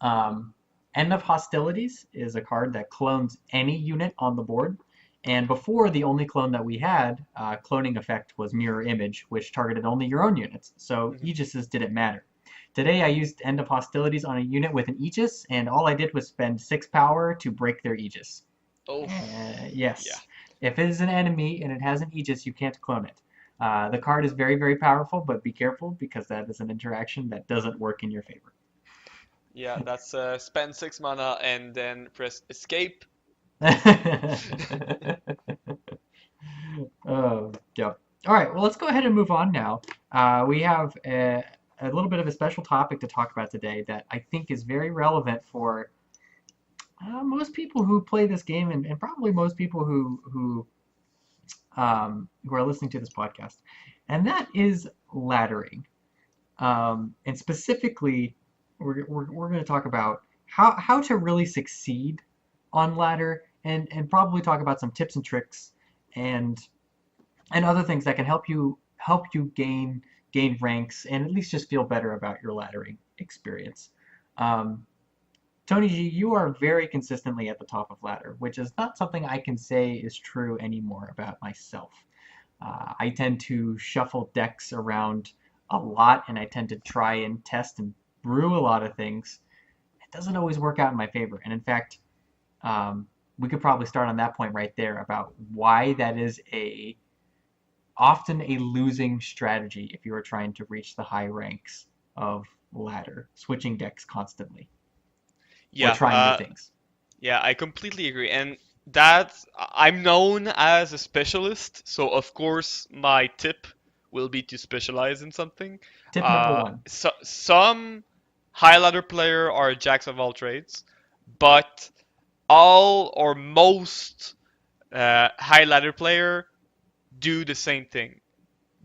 Um, End of Hostilities is a card that clones any unit on the board. And before, the only clone that we had, cloning effect, was Mirror Image, which targeted only your own units. So Mhm. Aegises didn't matter. Today, I used End of Hostilities on a unit with an Aegis, and all I did was spend 6 power to break their Aegis. Oh, yeah. Yes, if it is an enemy and it has an Aegis, you can't clone it. The card is very, very powerful, but be careful because that is an interaction that doesn't work in your favor. Yeah, that's spend 6 mana and then press escape. Oh, yeah. All right, well, let's go ahead and move on now. We have a little bit of a special topic to talk about today that I think is very relevant for most people who play this game and probably most people who are listening to this podcast, and that is laddering. And specifically, we're going to talk about how to really succeed on ladder and probably talk about some tips and tricks and other things that can help you gain ranks and at least just feel better about your laddering experience. Um, TonyGeeeee, you are very consistently at the top of ladder, which is not something I can say is true anymore about myself. I tend to shuffle decks around a lot, and I tend to try and test and brew a lot of things. It doesn't always work out in my favor, and in fact, we could probably start on that point right there about why that is often a losing strategy if you are trying to reach the high ranks of ladder, switching decks constantly or Yeah, trying new things. yeah, I completely agree. And that I'm known as a specialist, so of course my tip will be to specialize in something. Tip number one. Some high ladder player are jacks of all trades, but all or most high ladder player do the same thing.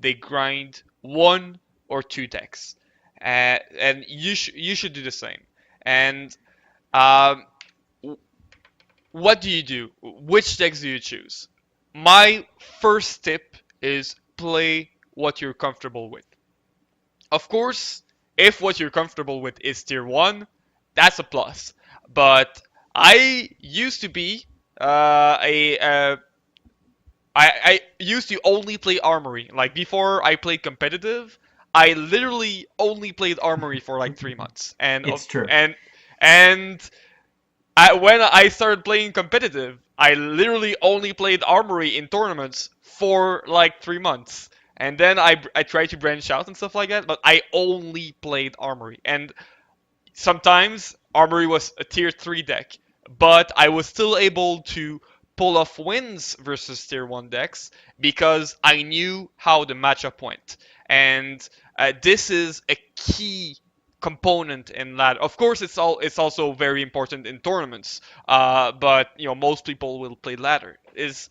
They grind one or two decks, and you should do the same. And um, what do you do? Which decks do you choose? My first tip is play what you're comfortable with. Of course, if what you're comfortable with is tier 1, that's a plus. But I used to be a I used to only play Armory. Like before I played competitive, I literally only played Armory for like 3 months. It's true. And when I started playing competitive, I literally only played Armory in tournaments for like 3 months. And then I tried to branch out and stuff like that, but I only played Armory. And sometimes Armory was a tier 3 deck, but I was still able to pull off wins versus tier 1 decks because I knew how the matchup went. And this is a key component in ladder. Of course, it's also very important in tournaments, but most people will play ladder. Is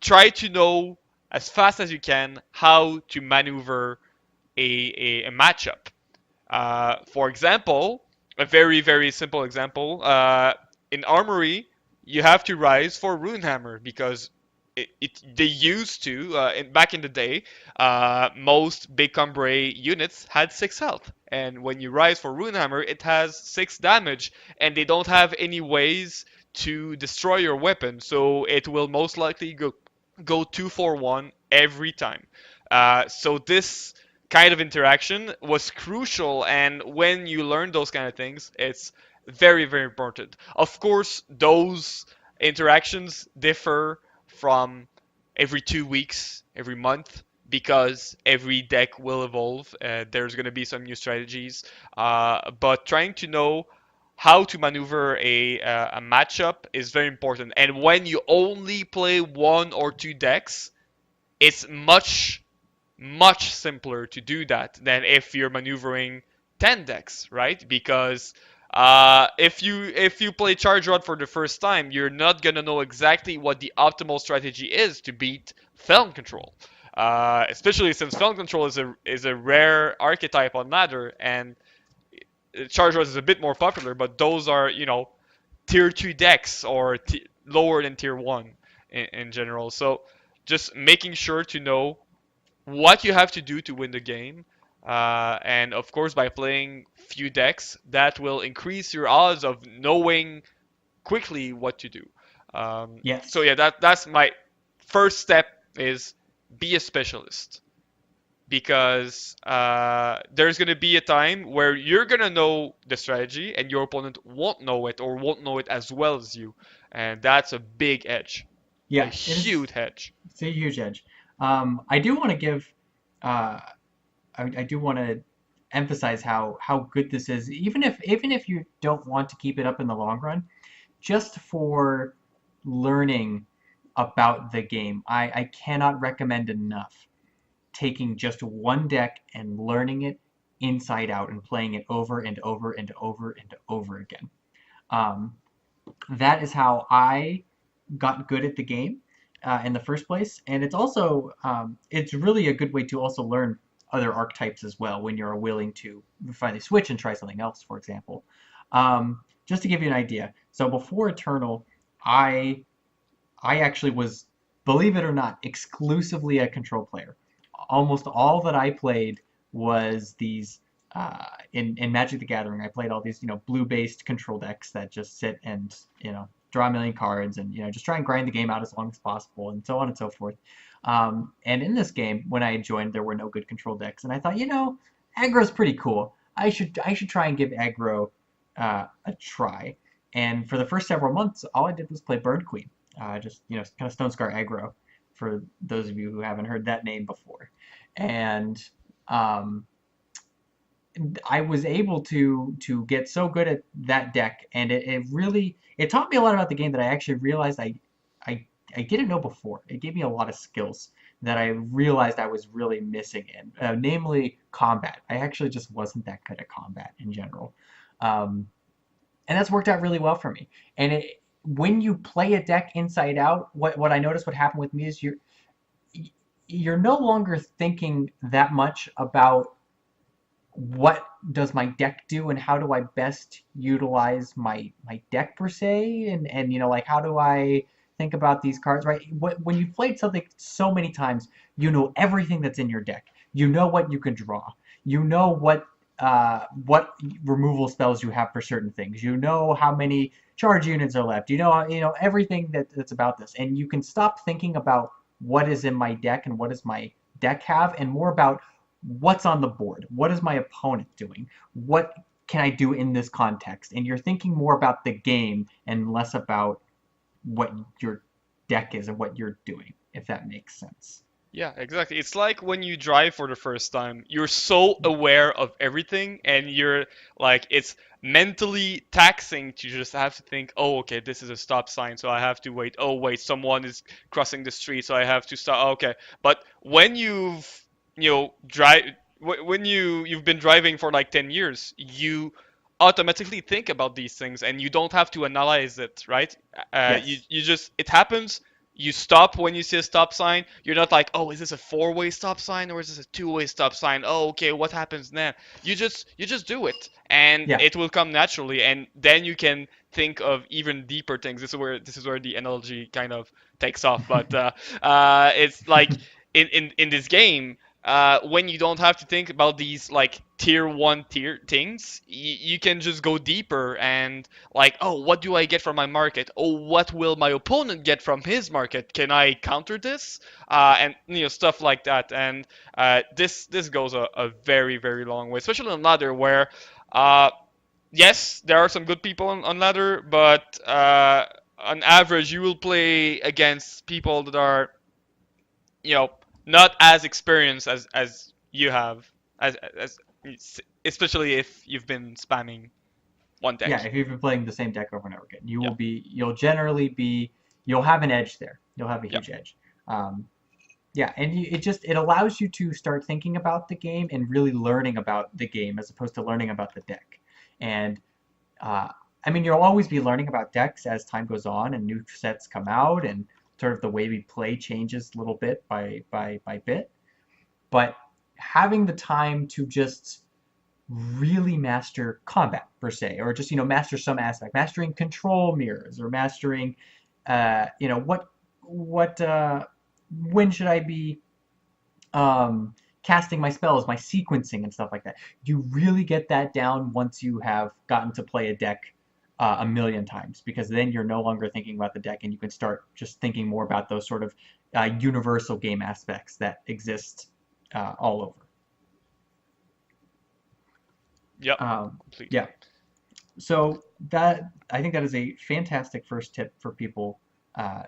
try to know as fast as you can how to maneuver a matchup. For example, a very, very simple example, in Armory, you have to rise for Runehammer because they used to, back in the day, most big Cumbrae units had 6 health. And when you rise for Runehammer, it has 6 damage, and they don't have any ways to destroy your weapon, so it will most likely go 2-4-1 every time. So this kind of interaction was crucial, and when you learn those kind of things, it's very, very important. Of course, those interactions differ from every 2 weeks, every month, because every deck will evolve. There's going to be some new strategies, but trying to know how to maneuver a matchup is very important. And when you only play one or two decks, it's much simpler to do that than if you're maneuvering 10 decks, right? Because if you play Charge Rod for the first time, you're not gonna know exactly what the optimal strategy is to beat Felon Control. Especially since Felon Control is a rare archetype on ladder, and Charge Rod is a bit more popular, but those are tier 2 decks or lower than tier 1 in general. So just making sure to know what you have to do to win the game. And of course, by playing few decks, that will increase your odds of knowing quickly what to do. So Yes. yeah, that's my first step is be a specialist because there's gonna be a time where you're gonna know the strategy and your opponent won't know it or won't know it as well as you, and that's a big edge, a Yeah, it is. huge edge. It's a huge edge. I do want to give, uh, I do want to emphasize how good this is, even if you don't want to keep it up in the long run, just for learning about the game. I cannot recommend enough taking just one deck and learning it inside out and playing it over and over and over and over again. Um, that is how I got good at the game in the first place, and it's really a good way to also learn other archetypes as well when you're willing to finally switch and try something else, for example. Just to give you an idea, so before Eternal, I I actually was, believe it or not, exclusively a control player. Almost all that I played was these in Magic the Gathering. I played all these blue-based control decks that just sit and draw a million cards and just try and grind the game out as long as possible and so on and so forth. And in this game, when I joined, there were no good control decks, and I thought, aggro's pretty cool. I should try and give aggro a try. And for the first several months, all I did was play Bird Queen, just kind of Stone Scar aggro, for those of you who haven't heard that name before. And um, I was able to get so good at that deck, and it really it taught me a lot about the game that I actually realized I I didn't know before. It gave me a lot of skills that I realized I was really missing in, namely combat. I actually just wasn't that good at combat in general. Um, and that's worked out really well for me. And when you play a deck inside out, what I noticed what happened with me is you're no longer thinking that much about what does my deck do and how do I best utilize my deck per se, and like how do I think about these cards, right? When you've played something so many times, you know everything that's in your deck. You know what you can draw. You know what removal spells you have for certain things. You know how many charge units are left. You know everything that's about this, and you can stop thinking about what is in my deck and what does my deck have, and more about what's on the board? What is my opponent doing? What can I do in this context? And you're thinking more about the game and less about what your deck is and what you're doing, if that makes sense. Yeah, exactly. It's like when you drive for the first time, you're so aware of everything and you're like, it's mentally taxing to just have to think, oh, okay, this is a stop sign, so I have to wait. Oh, wait, someone is crossing the street, so I have to stop. Oh, okay. But when when you've been driving for like 10 years, you automatically think about these things and you don't have to analyze it, right? Yes. You just, it happens. You stop when you see a stop sign. You're not like, oh, is this a four-way stop sign or is this a two-way stop sign? Oh, okay, what happens then? You just do it, and Yeah. it will come naturally, and then you can think of even deeper things. This is where the analogy kind of takes off. But it's like in this game, when you don't have to think about these like tier 1 tier things, you can just go deeper and like, oh, what do I get from my market? Oh, what will my opponent get from his market? Can I counter this? And stuff like that. And this goes a very very long way, especially on ladder where uh, yes, there are some good people on ladder, but on average you will play against people that are you know not as experienced as you have, as especially if you've been spamming one Yeah, deck. if you've been playing the same deck over and over again, Yeah, you'll have an edge there. You'll have a yeah, huge edge. Um, yeah, and it allows you to start thinking about the game and really learning about the game as opposed to learning about the deck. And uh, I mean, you'll always be learning about decks as time goes on and new sets come out and sort of the way we play changes little bit by bit. But having the time to just really master combat per se, or just master some aspect, mastering control mirrors, or mastering, what when should I be casting my spells, my sequencing and stuff like that. You really get that down once you have gotten to play a deck a million times, because then you're no longer thinking about the deck and you can start just thinking more about those sort of universal game aspects that exist all over. yep, Yeah. completely. So that I think that is a fantastic first tip for people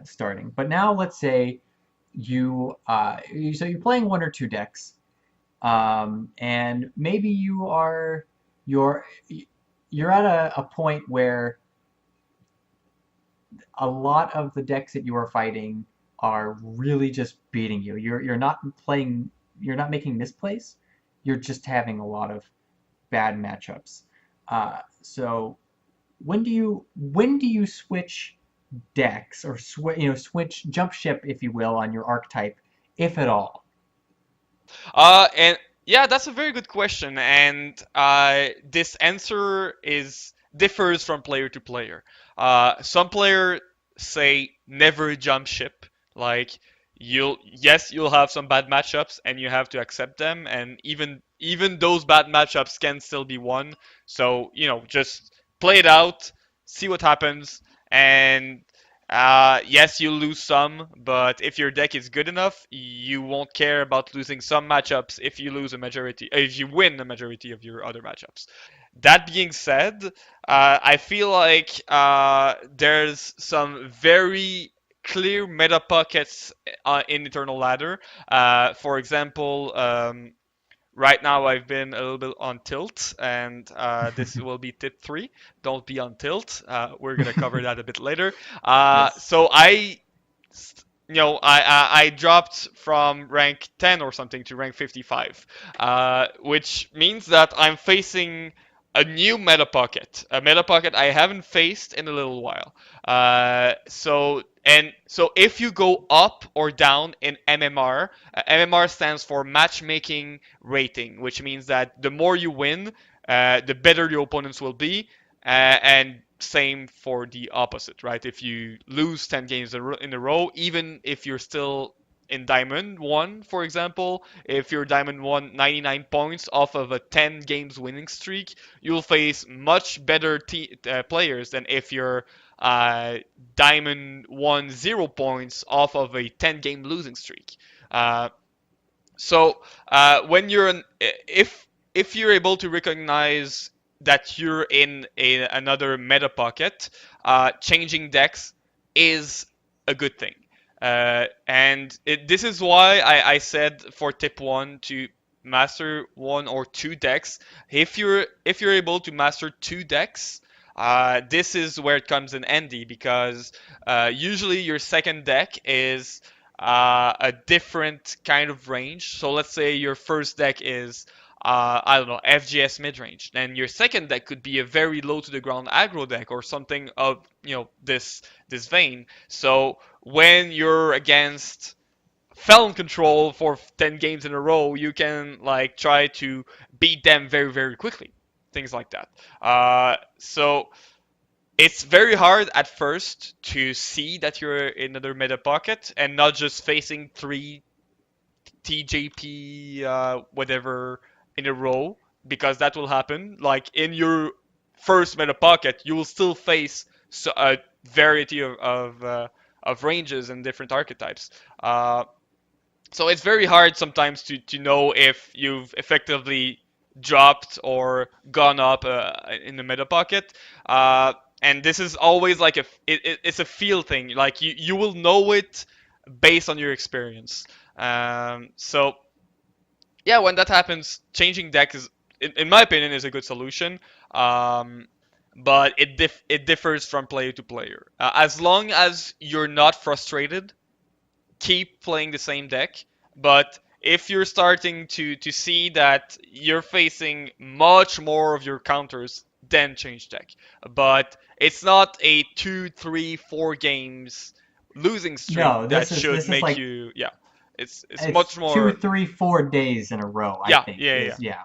starting. But now let's say so you're playing one or two decks, and maybe you're you're at a point where a lot of the decks that you are fighting are really just beating you. You're not playing. You're not making misplays. You're just having a lot of bad matchups. So when do you switch decks, or switch jump ship, if you will, on your archetype, if at all? And yeah, that's a very good question, and this answer is differs from player to player. Some player say never jump ship, like you'll have some bad matchups and you have to accept them, and even those bad matchups can still be won. So just play it out, see what happens, and Yes, you'll lose some, but if your deck is good enough, you won't care about losing some matchups if you lose a majority, if you win a majority of your other matchups. That being said, I feel like there's some very clear meta pockets in Eternal Ladder. For example, right now, I've been a little bit on tilt, and this will be tip three. Don't be on tilt. We're gonna cover that a bit later. Yes. So I dropped from rank 10 or something to rank 55, which means that I'm facing a meta pocket I haven't faced in a little while. So if you go up or down in MMR, MMR stands for matchmaking rating, which means that the more you win, the better your opponents will be, and same for the opposite, right? If you lose 10 games in a row, even if you're still in Diamond 1, for example, if you're Diamond 1 99 points off of a 10 games winning streak, you'll face much better players than if you're Diamond 1 0 points off of a 10 game losing streak. Uh, when you're if you're able to recognize that you're in another meta pocket, changing decks is a good thing. This is why I said for tip one to master one or two decks. If you're able to master two decks, this is where it comes in handy because usually your second deck is a different kind of range. So let's say your first deck is I don't know, FGS midrange. Then your second deck could be a very low to the ground aggro deck or something of this vein. So when you're against Felon Control for 10 games in a row, you can like try to beat them very very quickly. Things like that. So it's very hard at first to see that you're in another meta pocket and not just facing three TJP whatever in a row because that will happen. Like in your first meta pocket, you will still face a variety of ranges and different archetypes. So it's very hard sometimes to know if you've effectively dropped or gone up in the meta pocket. And this is always like it's a feel thing. Like you will know it based on your experience. So yeah, when that happens, changing deck is, in my opinion, is a good solution. Um, but it differs from player to player. As long as you're not frustrated, keep playing the same deck. But if you're starting to see that you're facing much more of your counters, then change deck. But it's not a 2, 3, 4 games losing streak No, that this is should this is make like you, yeah. It's it's much two, more, 3, 4 days in a row, I yeah, think, yeah, yeah. is yeah.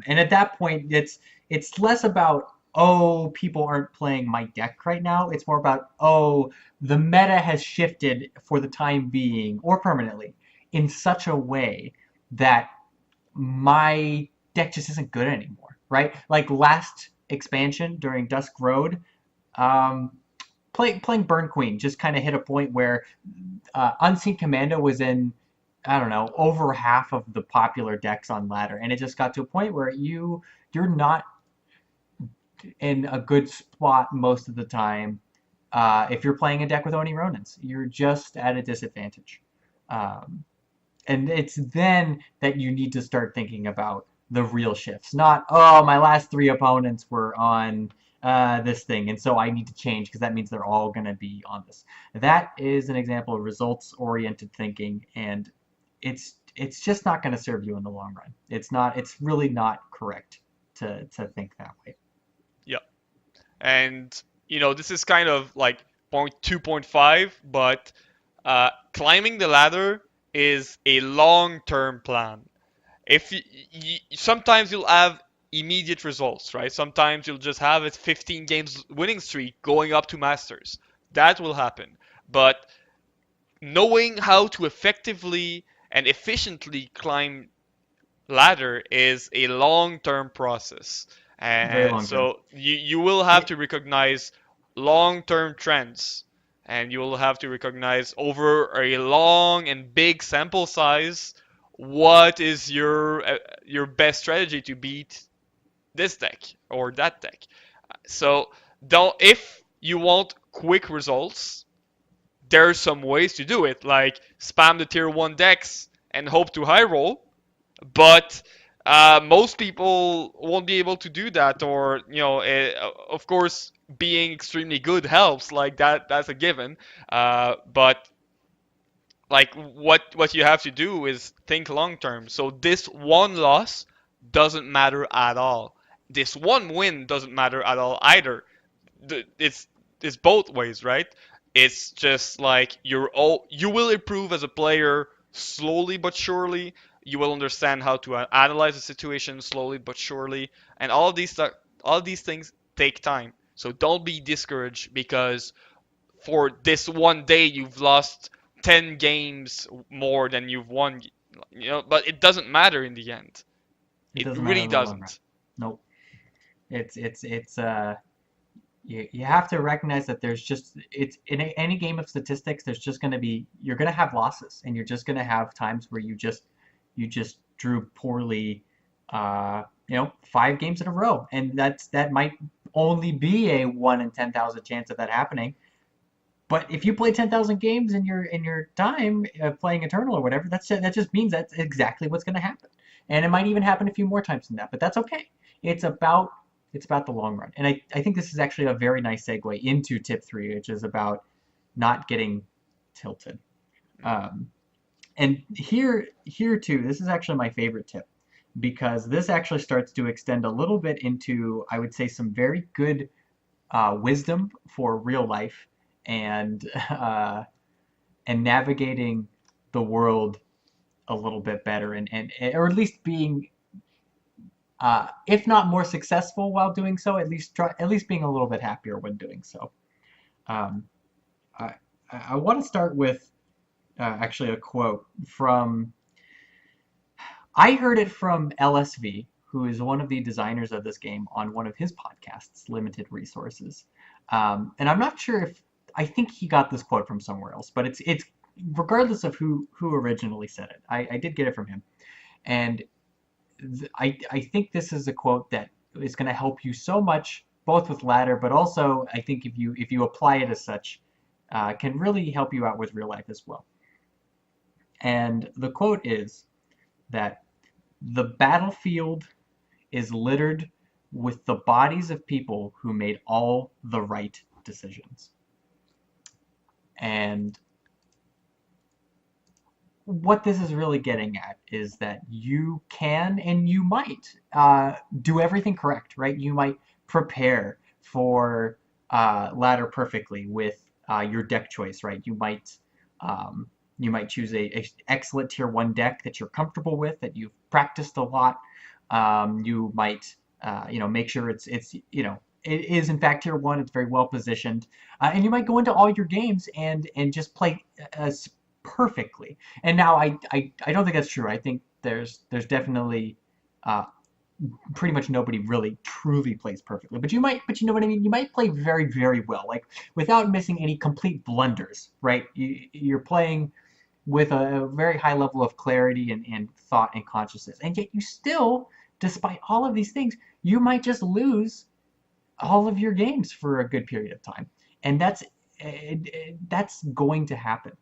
And at that point, it's less about, oh, people aren't playing my deck right now. It's more about, oh, the meta has shifted for the time being or permanently in such a way that my deck just isn't good anymore, right? Like last expansion during Dusk Road, um, playing Burn Queen just kind of hit a point where Unseen Commando was in, I don't know, over half of the popular decks on ladder, and it just got to a point where you're not in a good spot most of the time. If you're playing a deck with Oni Ronins, you're just at a disadvantage. Um, and it's then that you need to start thinking about the real shifts, not, oh, my last three opponents were on this thing, and so I need to change because that means they're all going to be on this. That is an example of results-oriented thinking, and it's just not going to serve you in the long run. It's not. It's really not correct to think that way. Yeah. And this is kind of like point 2.5, but climbing the ladder is a long-term plan. If sometimes you'll have immediate results, right? Sometimes you'll just have a 15 games winning streak going up to masters. That will happen. But knowing how to effectively and efficiently climb ladder is a long-term process. Very And long term. so you will have It, to recognize, long-term trends, and you will have to recognize over a long and big sample size what is your best strategy to beat this deck or that deck. So don't if you want quick results, there's some ways to do it, like spam the tier 1 decks and hope to high roll, but most people won't be able to do that, or of course, being extremely good helps, like that's a given. But like what you have to do is think long term. So this one loss doesn't matter at all. This one win doesn't matter at all either. It's both ways, right? It's just like you will improve as a player slowly but surely. You will understand how to analyze the situation slowly but surely, and all of these things take time. So don't be discouraged because for this one day you've lost 10 games more than you've won, but it doesn't matter in the end. It It doesn't matter really in the long run. doesn't. Nope. It's you have to recognize that there's just it's in any game of statistics there's just going to be you're going to have losses, and you're just going to have times where you just drew poorly 5 games in a row, and that might only be a 1 in 10,000 chance of that happening. But if you play 10,000 games in your time playing Eternal or whatever, that just means that's exactly what's going to happen. And it might even happen a few more times than that, but that's okay. It's about it's about the long run. And I think this is actually a very nice segue into tip 3, which is about not getting tilted. Um, and here too, this is actually my favorite tip, because this actually starts to extend a little bit into, I would say, some very good wisdom for real life, and and navigating the world a little bit better, and or at least being if not more successful while doing so, at least being a little bit happier when doing so. Um, I I want to start with actually a quote from I heard it from LSV, who is one of the designers of this game, on one of his podcasts, Limited Resources. And I'm not sure if I think he got this quote from somewhere else, but it's regardless of who originally said it. I did get it from him, and I think this is a quote that is going to help you so much, both with ladder, but also I think if you apply it as such, can really help you out with real life as well. And the quote is that the battlefield is littered with the bodies of people who made all the right decisions. And what this is really getting at is that you can and you might do everything correct, right? You might prepare for ladder perfectly with your deck choice, right? You might choose a excellent tier 1 deck that you're comfortable with, that you've practiced a lot. You might make sure it is in fact tier 1. It's very well positioned, and you might go into all your games and just play as perfectly. And now I don't think that's true. I think there's definitely uh, pretty much nobody really truly plays perfectly. But you know what I mean? You might play very, very well, like without missing any complete blunders, right? You're playing with a very high level of clarity and thought and consciousness. And yet you still, despite all of these things, you might just lose all of your games for a good period of time. And that's going to happen.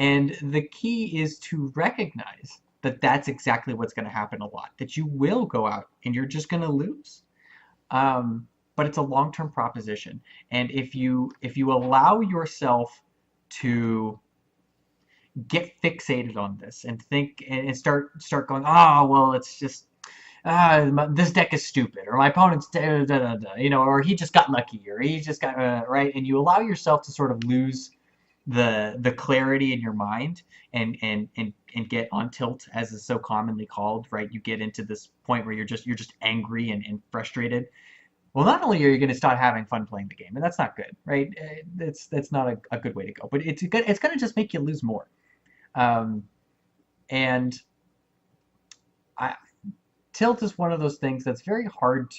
And the key is to recognize that that's exactly what's going to happen a lot, that you will go out and you're just going to lose. But it's a long-term proposition. And if you allow yourself to get fixated on this and think and start going, oh well, it's just this deck is stupid, or my opponent's or he just got lucky, or he just got right, and you allow yourself to sort of lose the clarity in your mind and get on tilt, as is so commonly called, right? You get into this point where you're just angry and frustrated. Well, not only are you going to start having fun playing the game, and that's not good, right? That's not a good way to go, but it's going to just make you lose more. And I, tilt is one of those things that's very hard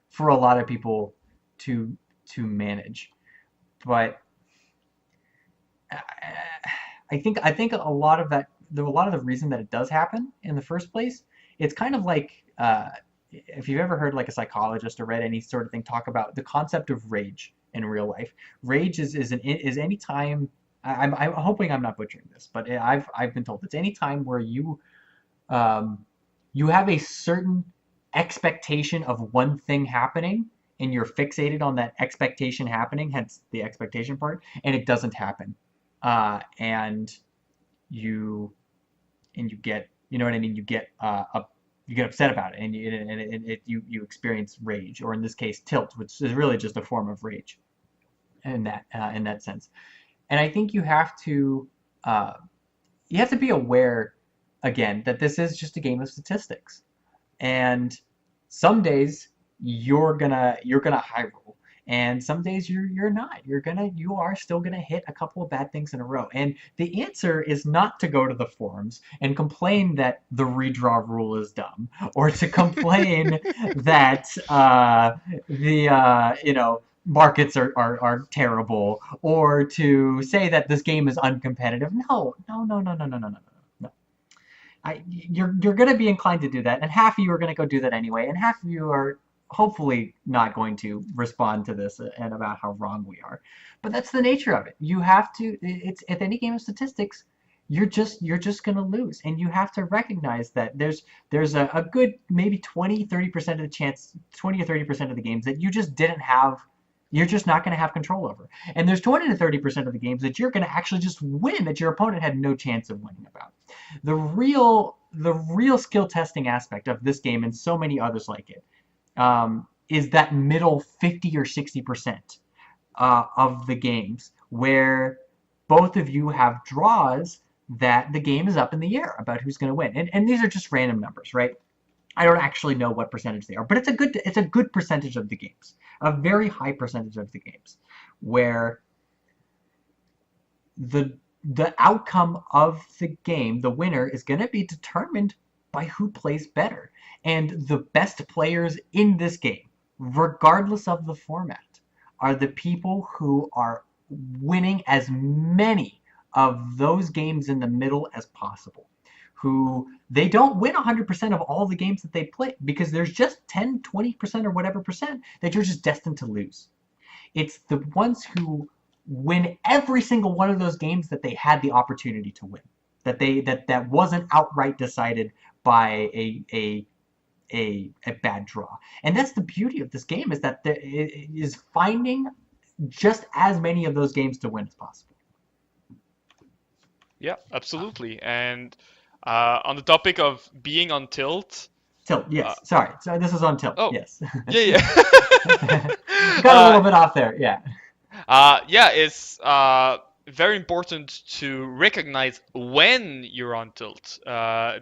for a lot of people to manage. But I think a lot of the reason that it does happen in the first place, it's kind of like if you've ever heard like a psychologist or read any sort of thing talk about the concept of rage in real life. Rage is any time. I'm hoping I'm not butchering this, but I've been told it's any time where um, you have a certain expectation of one thing happening and you're fixated on that expectation happening, hence the expectation part, and it doesn't happen. And you and you get, you know what I mean, you get upset about it, and you experience rage, or in this case tilt, which is really just a form of rage in that sense. And I think uh, you have to be aware again that this is just a game of statistics. And some days you're gonna high roll, and some days you're not. You are still gonna hit a couple of bad things in a row. And the answer is not to go to the forums and complain that the redraw rule is dumb, or to complain that the you know, markets are terrible, or to say that this game is uncompetitive. No, no, no, no, no, no, no, no, no. No. You're going to be inclined to do that, and half of you are going to go do that anyway, and half of you are hopefully not going to respond to this and about how wrong we are. But that's the nature of it. You have to. It's at any game of statistics. You're just going to lose, and you have to recognize that there's a good maybe 20-30% of the chance, 20 or 30% of the games that you just didn't have. You're just not going to have control over. And there's 20 to 30% of the games that you're going to actually just win, that your opponent had no chance of winning about. The real skill testing aspect of this game, and so many others like it, is that middle 50 or 60% of the games where both of you have draws that the game is up in the air about who's going to win. And these are just random numbers, right? I don't actually know what percentage they are, but it's a good percentage of the games, a very high percentage of the games, where the outcome of the game, the winner, is going to be determined by who plays better. And the best players in this game, regardless of the format, are the people who are winning as many of those games in the middle as possible. Who they don't win 100% of all the games that they play, because there's just 10, 20% or whatever percent that you're just destined to lose. It's the ones who win every single one of those games that they had the opportunity to win, that wasn't outright decided by a bad draw. And that's the beauty of this game, is that it is finding just as many of those games to win as possible. Yeah, absolutely. And on the topic of being on tilt. Tilt, yes. Sorry, this is on tilt. Oh, yes. Yeah, yeah. Got a little bit off there. Yeah. Yeah, it's very important to recognize when you're on tilt,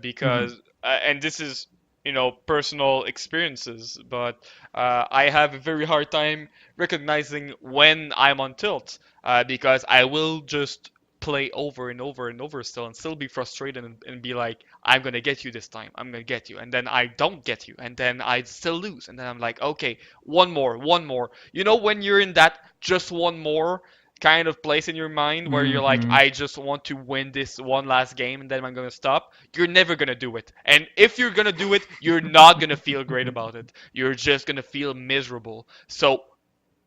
because and this is, you know, personal experiences, but I have a very hard time recognizing when I'm on tilt, because I will just play over and over and over still, and still be frustrated, and be like, I'm gonna get you this time, I'm gonna get you, and then I don't get you, and then I still lose, and then I'm like, okay, one more. You know, when you're in that just one more kind of place in your mind where you're like, I just want to win this one last game and then I'm gonna stop, you're never gonna do it. And if you're gonna do it, you're not gonna feel great about it. You're just gonna feel miserable. So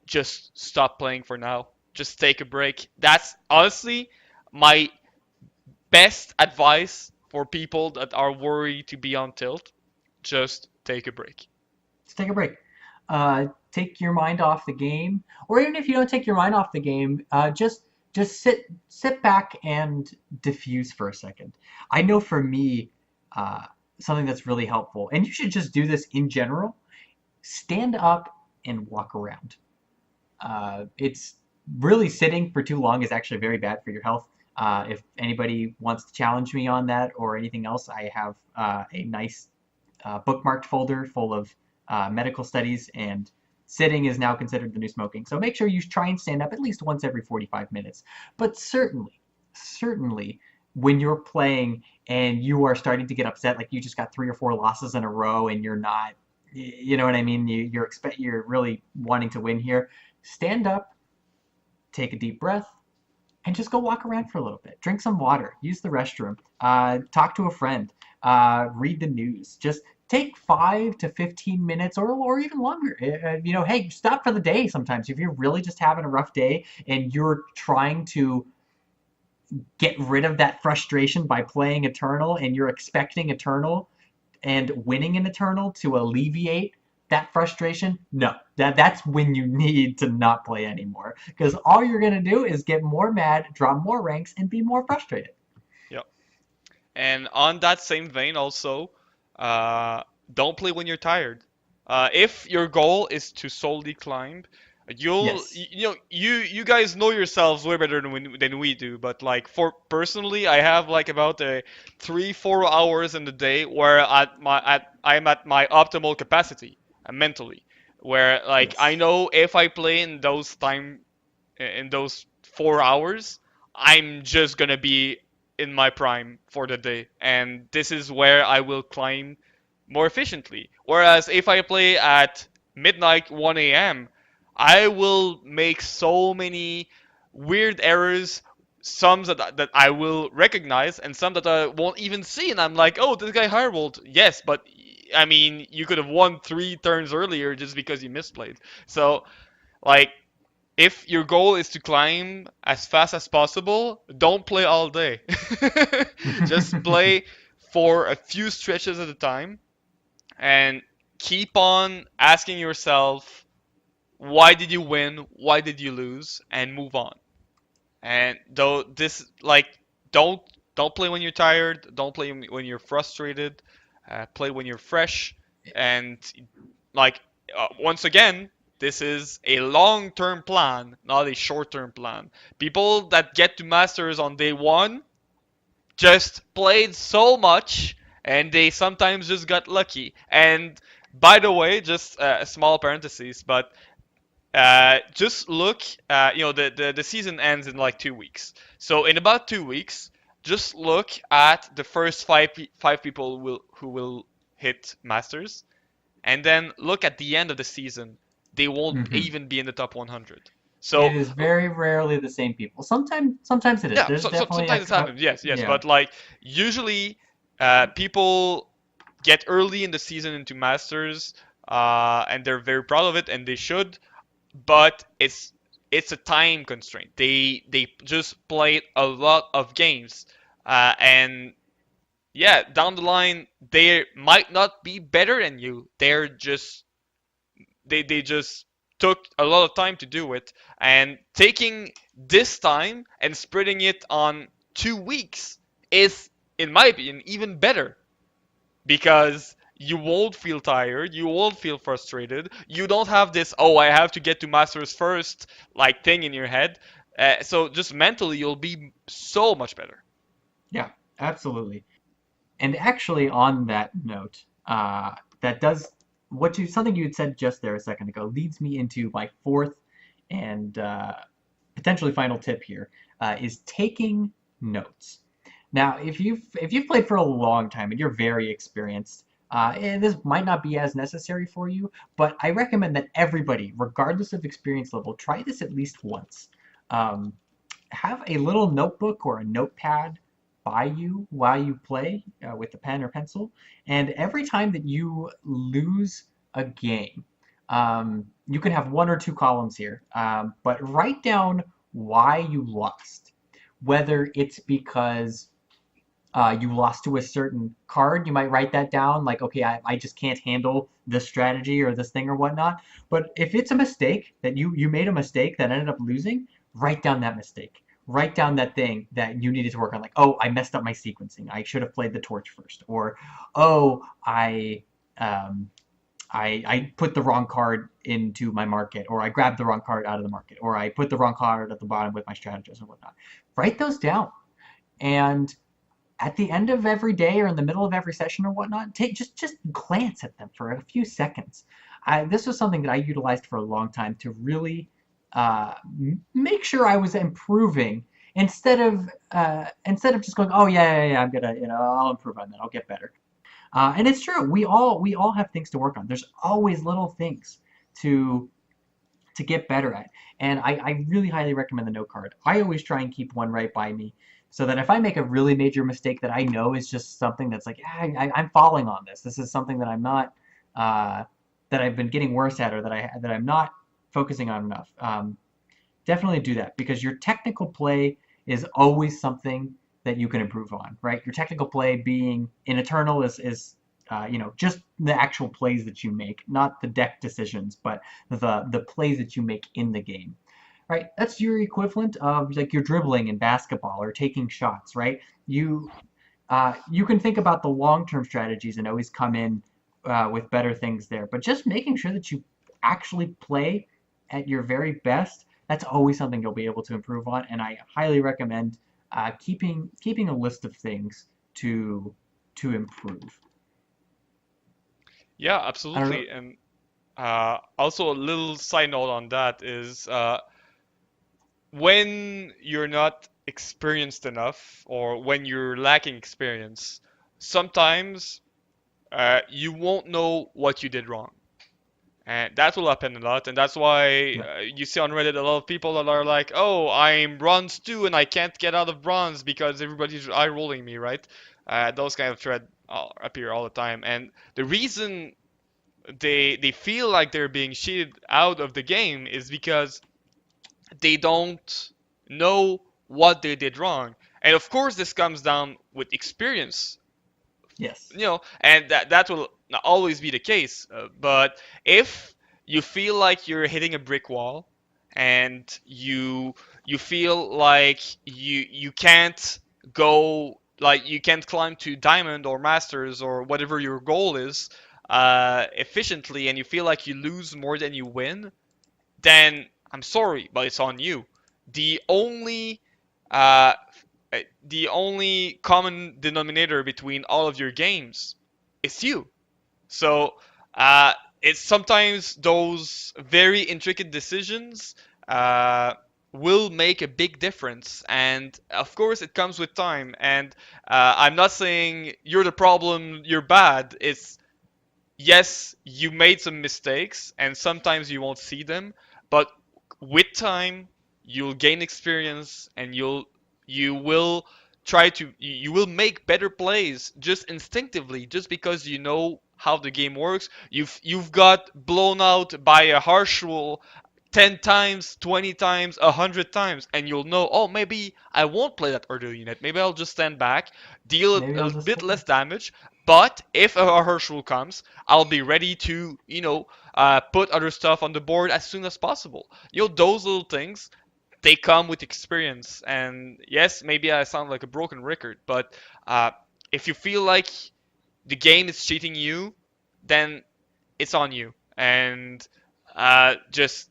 just stop playing for now. Just take a break. That's honestly my best advice for people that are worried to be on tilt. Just take a break. Just take a break. Take your mind off the game, or even if you don't take your mind off the game, just sit back and diffuse for a second. I know for me, something that's really helpful, and you should just do this in general. Stand up and walk around. It's really, sitting for too long is actually very bad for your health. If anybody wants to challenge me on that or anything else, I have a nice bookmarked folder full of medical studies, and sitting is now considered the new smoking. So make sure you try and stand up at least once every 45 minutes. But certainly, when you're playing and you are starting to get upset, like you just got 3 or 4 losses in a row and you're not, you know what I mean? You're really wanting to win here. stand up, take a deep breath, and just go walk around for a little bit. Drink some water, use the restroom, talk to a friend, read the news. Just take 5 to 15 minutes or even longer. Hey, stop for the day sometimes. If you're really just having a rough day and you're trying to get rid of that frustration by playing Eternal and you're expecting Eternal and winning an Eternal to alleviate that frustration, no, that's when you need to not play anymore, because all you're going to do is get more mad, drop more ranks, and be more frustrated. Yep. And on that same vein, also, uh, don't play when you're tired. If your goal is to solely climb, Yes. you guys know yourselves way better than we do. But like for personally, I have like about 3-4 hours in the day where I'm at my optimal capacity mentally, where like I Yes. know if I play in those 4 hours, I'm just gonna be in my prime for the day, and this is where I will climb more efficiently. Whereas if I play at midnight, 1 a.m., I will make so many weird errors. Some that I will recognize, and some that I won't even see. And I'm like, oh, this guy high-rolled. Yes, but I mean, you could have won 3 turns earlier just because you misplayed. So, like, if your goal is to climb as fast as possible, don't play all day. Just play for a few stretches at a time and keep on asking yourself, why did you win? Why did you lose? And move on. And though this, like, don't don't play when you're tired. Don't play when you're frustrated. Play when you're fresh. And like once again, this is a long-term plan, not a short-term plan. People that get to masters on day one just played so much, and they sometimes just got lucky. And by the way, just a small parenthesis, but just look. The season ends in like 2 weeks. So in about 2 weeks, just look at the first five people who will hit masters, and then look at the end of the season. They won't Hmm. even be in the top 100. It So is very rarely the same people. Sometimes it is. yeah, There's definitely sometimes this happens. Yes, yes, yeah. but like usually, people get early in the season into masters, and they're very proud of it, and they should. But it's a time constraint. They just played a lot of games, and yeah, down the line they might not be better than you. They just took a lot of time to do it, and taking this time and spreading it on 2 weeks is, in my opinion, even better because you won't feel tired, you won't feel frustrated, you don't have this "oh, I have to get to masters first" like thing in your head. So just mentally you'll be so much better. Yeah, absolutely. And actually, on that note, that does something you had said just there a second ago leads me into my fourth and potentially final tip here, is taking notes. Now, if you've played for a long time and you're very experienced, and this might not be as necessary for you, but I recommend that everybody, regardless of experience level, try this at least once. Um, have a little notebook or a notepad by you while you play with a pen or pencil, and every time that you lose a game, you can have one or two columns here, but write down why you lost. Whether it's because you lost to a certain card, you might write that down, like, okay, I just can't handle this strategy or this thing or whatnot. But if it's a mistake that you made a mistake that ended up losing, write down that mistake. Write down that thing that you needed to work on, like, oh, I messed up my sequencing. I should have played the torch first, or oh, um, I put the wrong card into my market, or I grabbed the wrong card out of the market, or I put the wrong card at the bottom with my strategist or whatnot. Write those down, and at the end of every day or in the middle of every session or whatnot, just glance at them for a few seconds. This was something that I utilized for a long time to really make sure I was improving instead of just going, oh yeah, I'm gonna, I'll improve on that, I'll get better. And it's true, we all have things to work on. There's always little things to to get better at. And I really highly recommend the note card. I always try and keep one right by me so that if I make a really major mistake that I know is just something that's like, yeah, I'm falling on this. This is something that I'm not, that I've been getting worse at, or that I'm not focusing on enough. Definitely do that, because your technical play is always something that you can improve on, right? Your technical play being in Eternal is just the actual plays that you make, not the deck decisions, but the plays that you make in the game, right? That's your equivalent of like your dribbling in basketball or taking shots, right? You can think about the long-term strategies and always come in with better things there, but just making sure that you actually play at your very best, that's always something you'll be able to improve on. And I highly recommend keeping a list of things to improve. Yeah, I don't know. absolutely. And also a little side note on that is when you're not experienced enough or when you're lacking experience, sometimes you won't know what you did wrong. And that will happen a lot, and that's why Yeah, you see on Reddit a lot of people that are like, "Oh, I'm bronze 2 and I can't get out of bronze because everybody's eye rolling me," right? Those kind of thread appear all the time, and the reason they feel like they're being cheated out of the game is because they don't know what they did wrong. And of course, this comes down with experience, yes, and that will not always be the case. But if you feel like you're hitting a brick wall, and you feel like you can't go, like you can't climb to diamond or masters or whatever your goal is efficiently, and you feel like you lose more than you win, then I'm sorry, but it's on you. The only uh, the only common denominator between all of your games is you. So uh, it's sometimes those very intricate decisions uh, will make a big difference, and of course it comes with time. And I'm not saying you're the problem, you're bad. It's yes, you made some mistakes, and sometimes you won't see them, but with time, you'll gain experience, and you will you will make better plays just instinctively, just because you know how the game works. You've got blown out by a harsh rule 10 times, 20 times, 100 times, and you'll know, oh, maybe I won't play that order unit. Maybe I'll just stand back, deal maybe I'll a just bit less damage, but if a harsh rule comes, I'll be ready to, put other stuff on the board as soon as possible. Those little things, they come with experience. And yes, maybe I sound like a broken record, but uh, if you feel like the game is cheating you, then it's on you. And just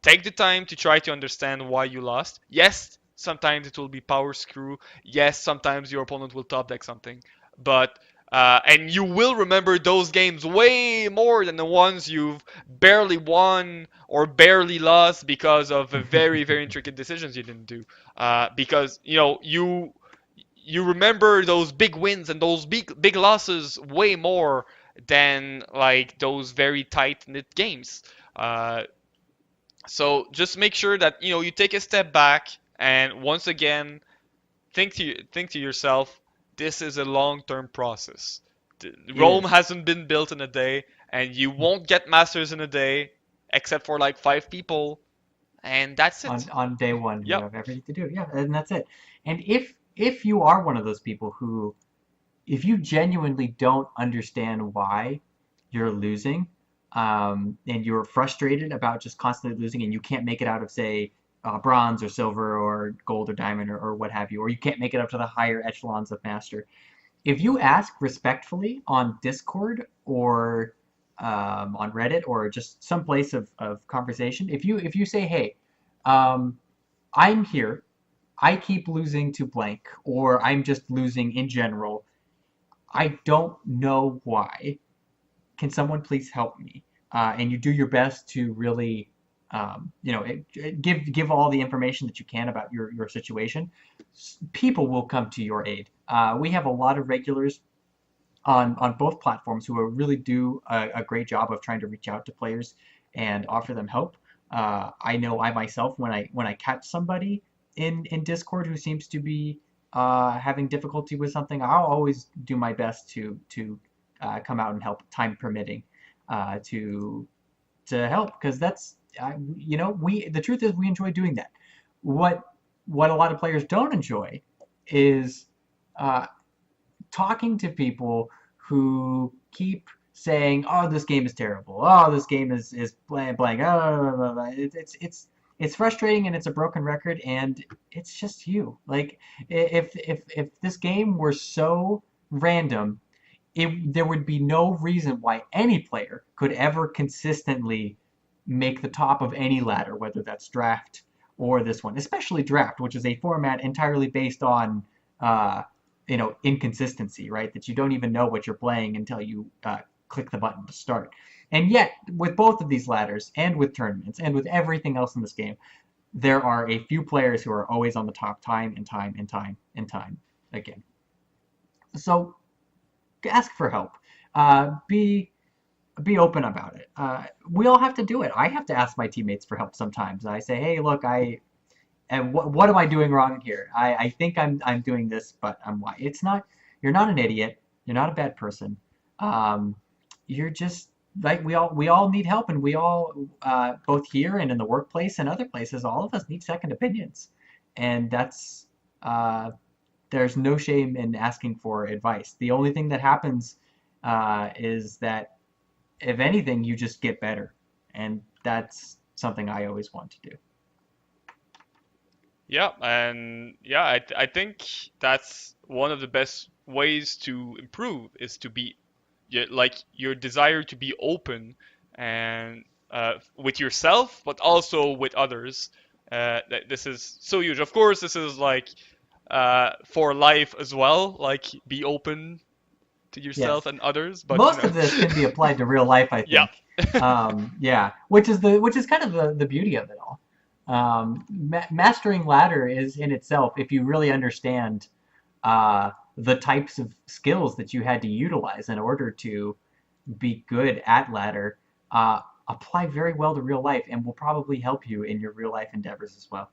take the time to try to understand why you lost. Yes, sometimes it will be power screw. Yes, sometimes your opponent will top deck something. But and you will remember those games way more than the ones you've barely won or barely lost because of a very, very intricate decisions you didn't do. Because you remember those big wins and those big losses way more than like those very tight knit games. So just make sure that you take a step back, and once again think to yourself, this is a long-term process. it Rome is. hasn't been built in a day, and you won't get masters in a day, except for like 5 people, and that's it. On day one, you Yep. have everything to do. Yeah, and that's it. And if you are one of those people who, if you genuinely don't understand why you're losing, and you're frustrated about just constantly losing, and you can't make it out of, say, bronze or silver or gold or diamond, or what have you, or you can't make it up to the higher echelons of master, if you ask respectfully on Discord or on Reddit or just some place of conversation, if you say, hey, um, I'm here, I keep losing to blank, or I'm just losing in general, I don't know why. Can someone please help me? And you do your best to really, give all the information that you can about your situation. People will come to your aid. We have a lot of regulars on both platforms who really do a great job of trying to reach out to players and offer them help. I know I myself, when I catch somebody in Discord who seems to be having difficulty with something, I'll always do my best to come out and help, time permitting, to help, because that's we the truth is we enjoy doing that. What a lot of players don't enjoy is uh, talking to people who keep saying, "Oh, this game is terrible. Oh, this game is blank blank." Oh, blah, blah, blah. It's frustrating, and it's a broken record, and it's just you. Like, if this game were so random, there would be no reason why any player could ever consistently make the top of any ladder, whether that's draft or this one, especially draft, which is a format entirely based on inconsistency, right? That you don't even know what you're playing until you click the button to start. And yet, with both of these ladders, and with tournaments, and with everything else in this game, there are a few players who are always on the top time and time and time and time again. So ask for help. Be open about it. We all have to do it. I have to ask my teammates for help sometimes. I say, hey, look, what am I doing wrong here? I think I'm doing this, but I'm why. It's not. You're not an idiot. You're not a bad person. You're just like we all need help, and we all both here and in the workplace and other places, all of us need second opinions, and that's there's no shame in asking for advice. The only thing that happens is that, if anything, you just get better, and that's something I always want to do. Yeah, and yeah, I think that's one of the best ways to improve is to be like your desire to be open and with yourself, but also with others. This is so huge. Of course, this is like for life as well. Like be open to yourself Yes. and others. But Most of this can be applied to real life, I yeah, think. Yeah, which is kind of the beauty of it all. Mastering ladder is in itself, if you really understand the types of skills that you had to utilize in order to be good at ladder, apply very well to real life, and will probably help you in your real life endeavors as well.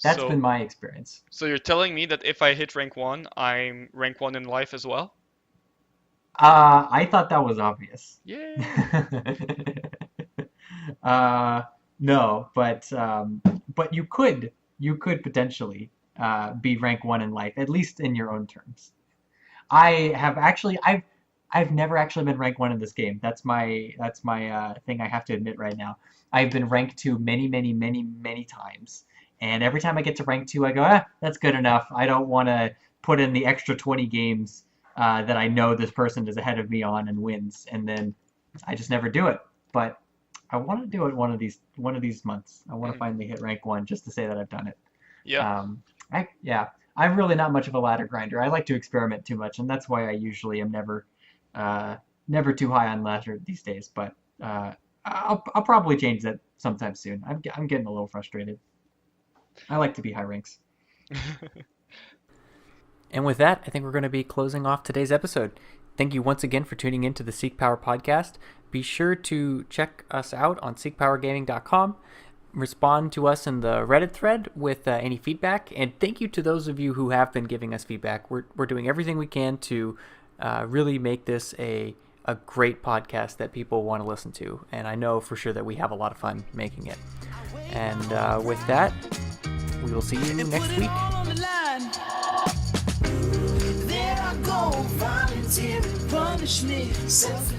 That's so been my experience. so you're telling me that if I hit rank 1, I'm rank 1 in life as well? I thought that was obvious. Yay! uh, no, but you could potentially be rank 1 in life, at least in your own terms. I've never actually been rank 1 in this game. That's my thing I have to admit right now. I've been rank 2 many, many, many, many times. And every time I get to rank 2, I go, that's good enough. I don't want to put in the extra 20 games that I know this person is ahead of me on and wins, and then I just never do it. But I want to do it one of these months. I want to finally hit rank 1 just to say that I've done it. Yeah. I'm really not much of a ladder grinder. I like to experiment too much, and that's why I usually am never too high on ladder these days. But I'll probably change that sometime soon. I'm getting a little frustrated. I like to be high ranks. And with that, I think we're going to be closing off today's episode. Thank you once again for tuning in to the Seek Power podcast. Be sure to check us out on seekpowergaming.com. Respond to us in the Reddit thread with any feedback. And thank you to those of you who have been giving us feedback. We're doing everything we can to really make this a great podcast that people want to listen to. And I know for sure that we have a lot of fun making it. And with that, we will see you next week. There I go, volunteering punishment, self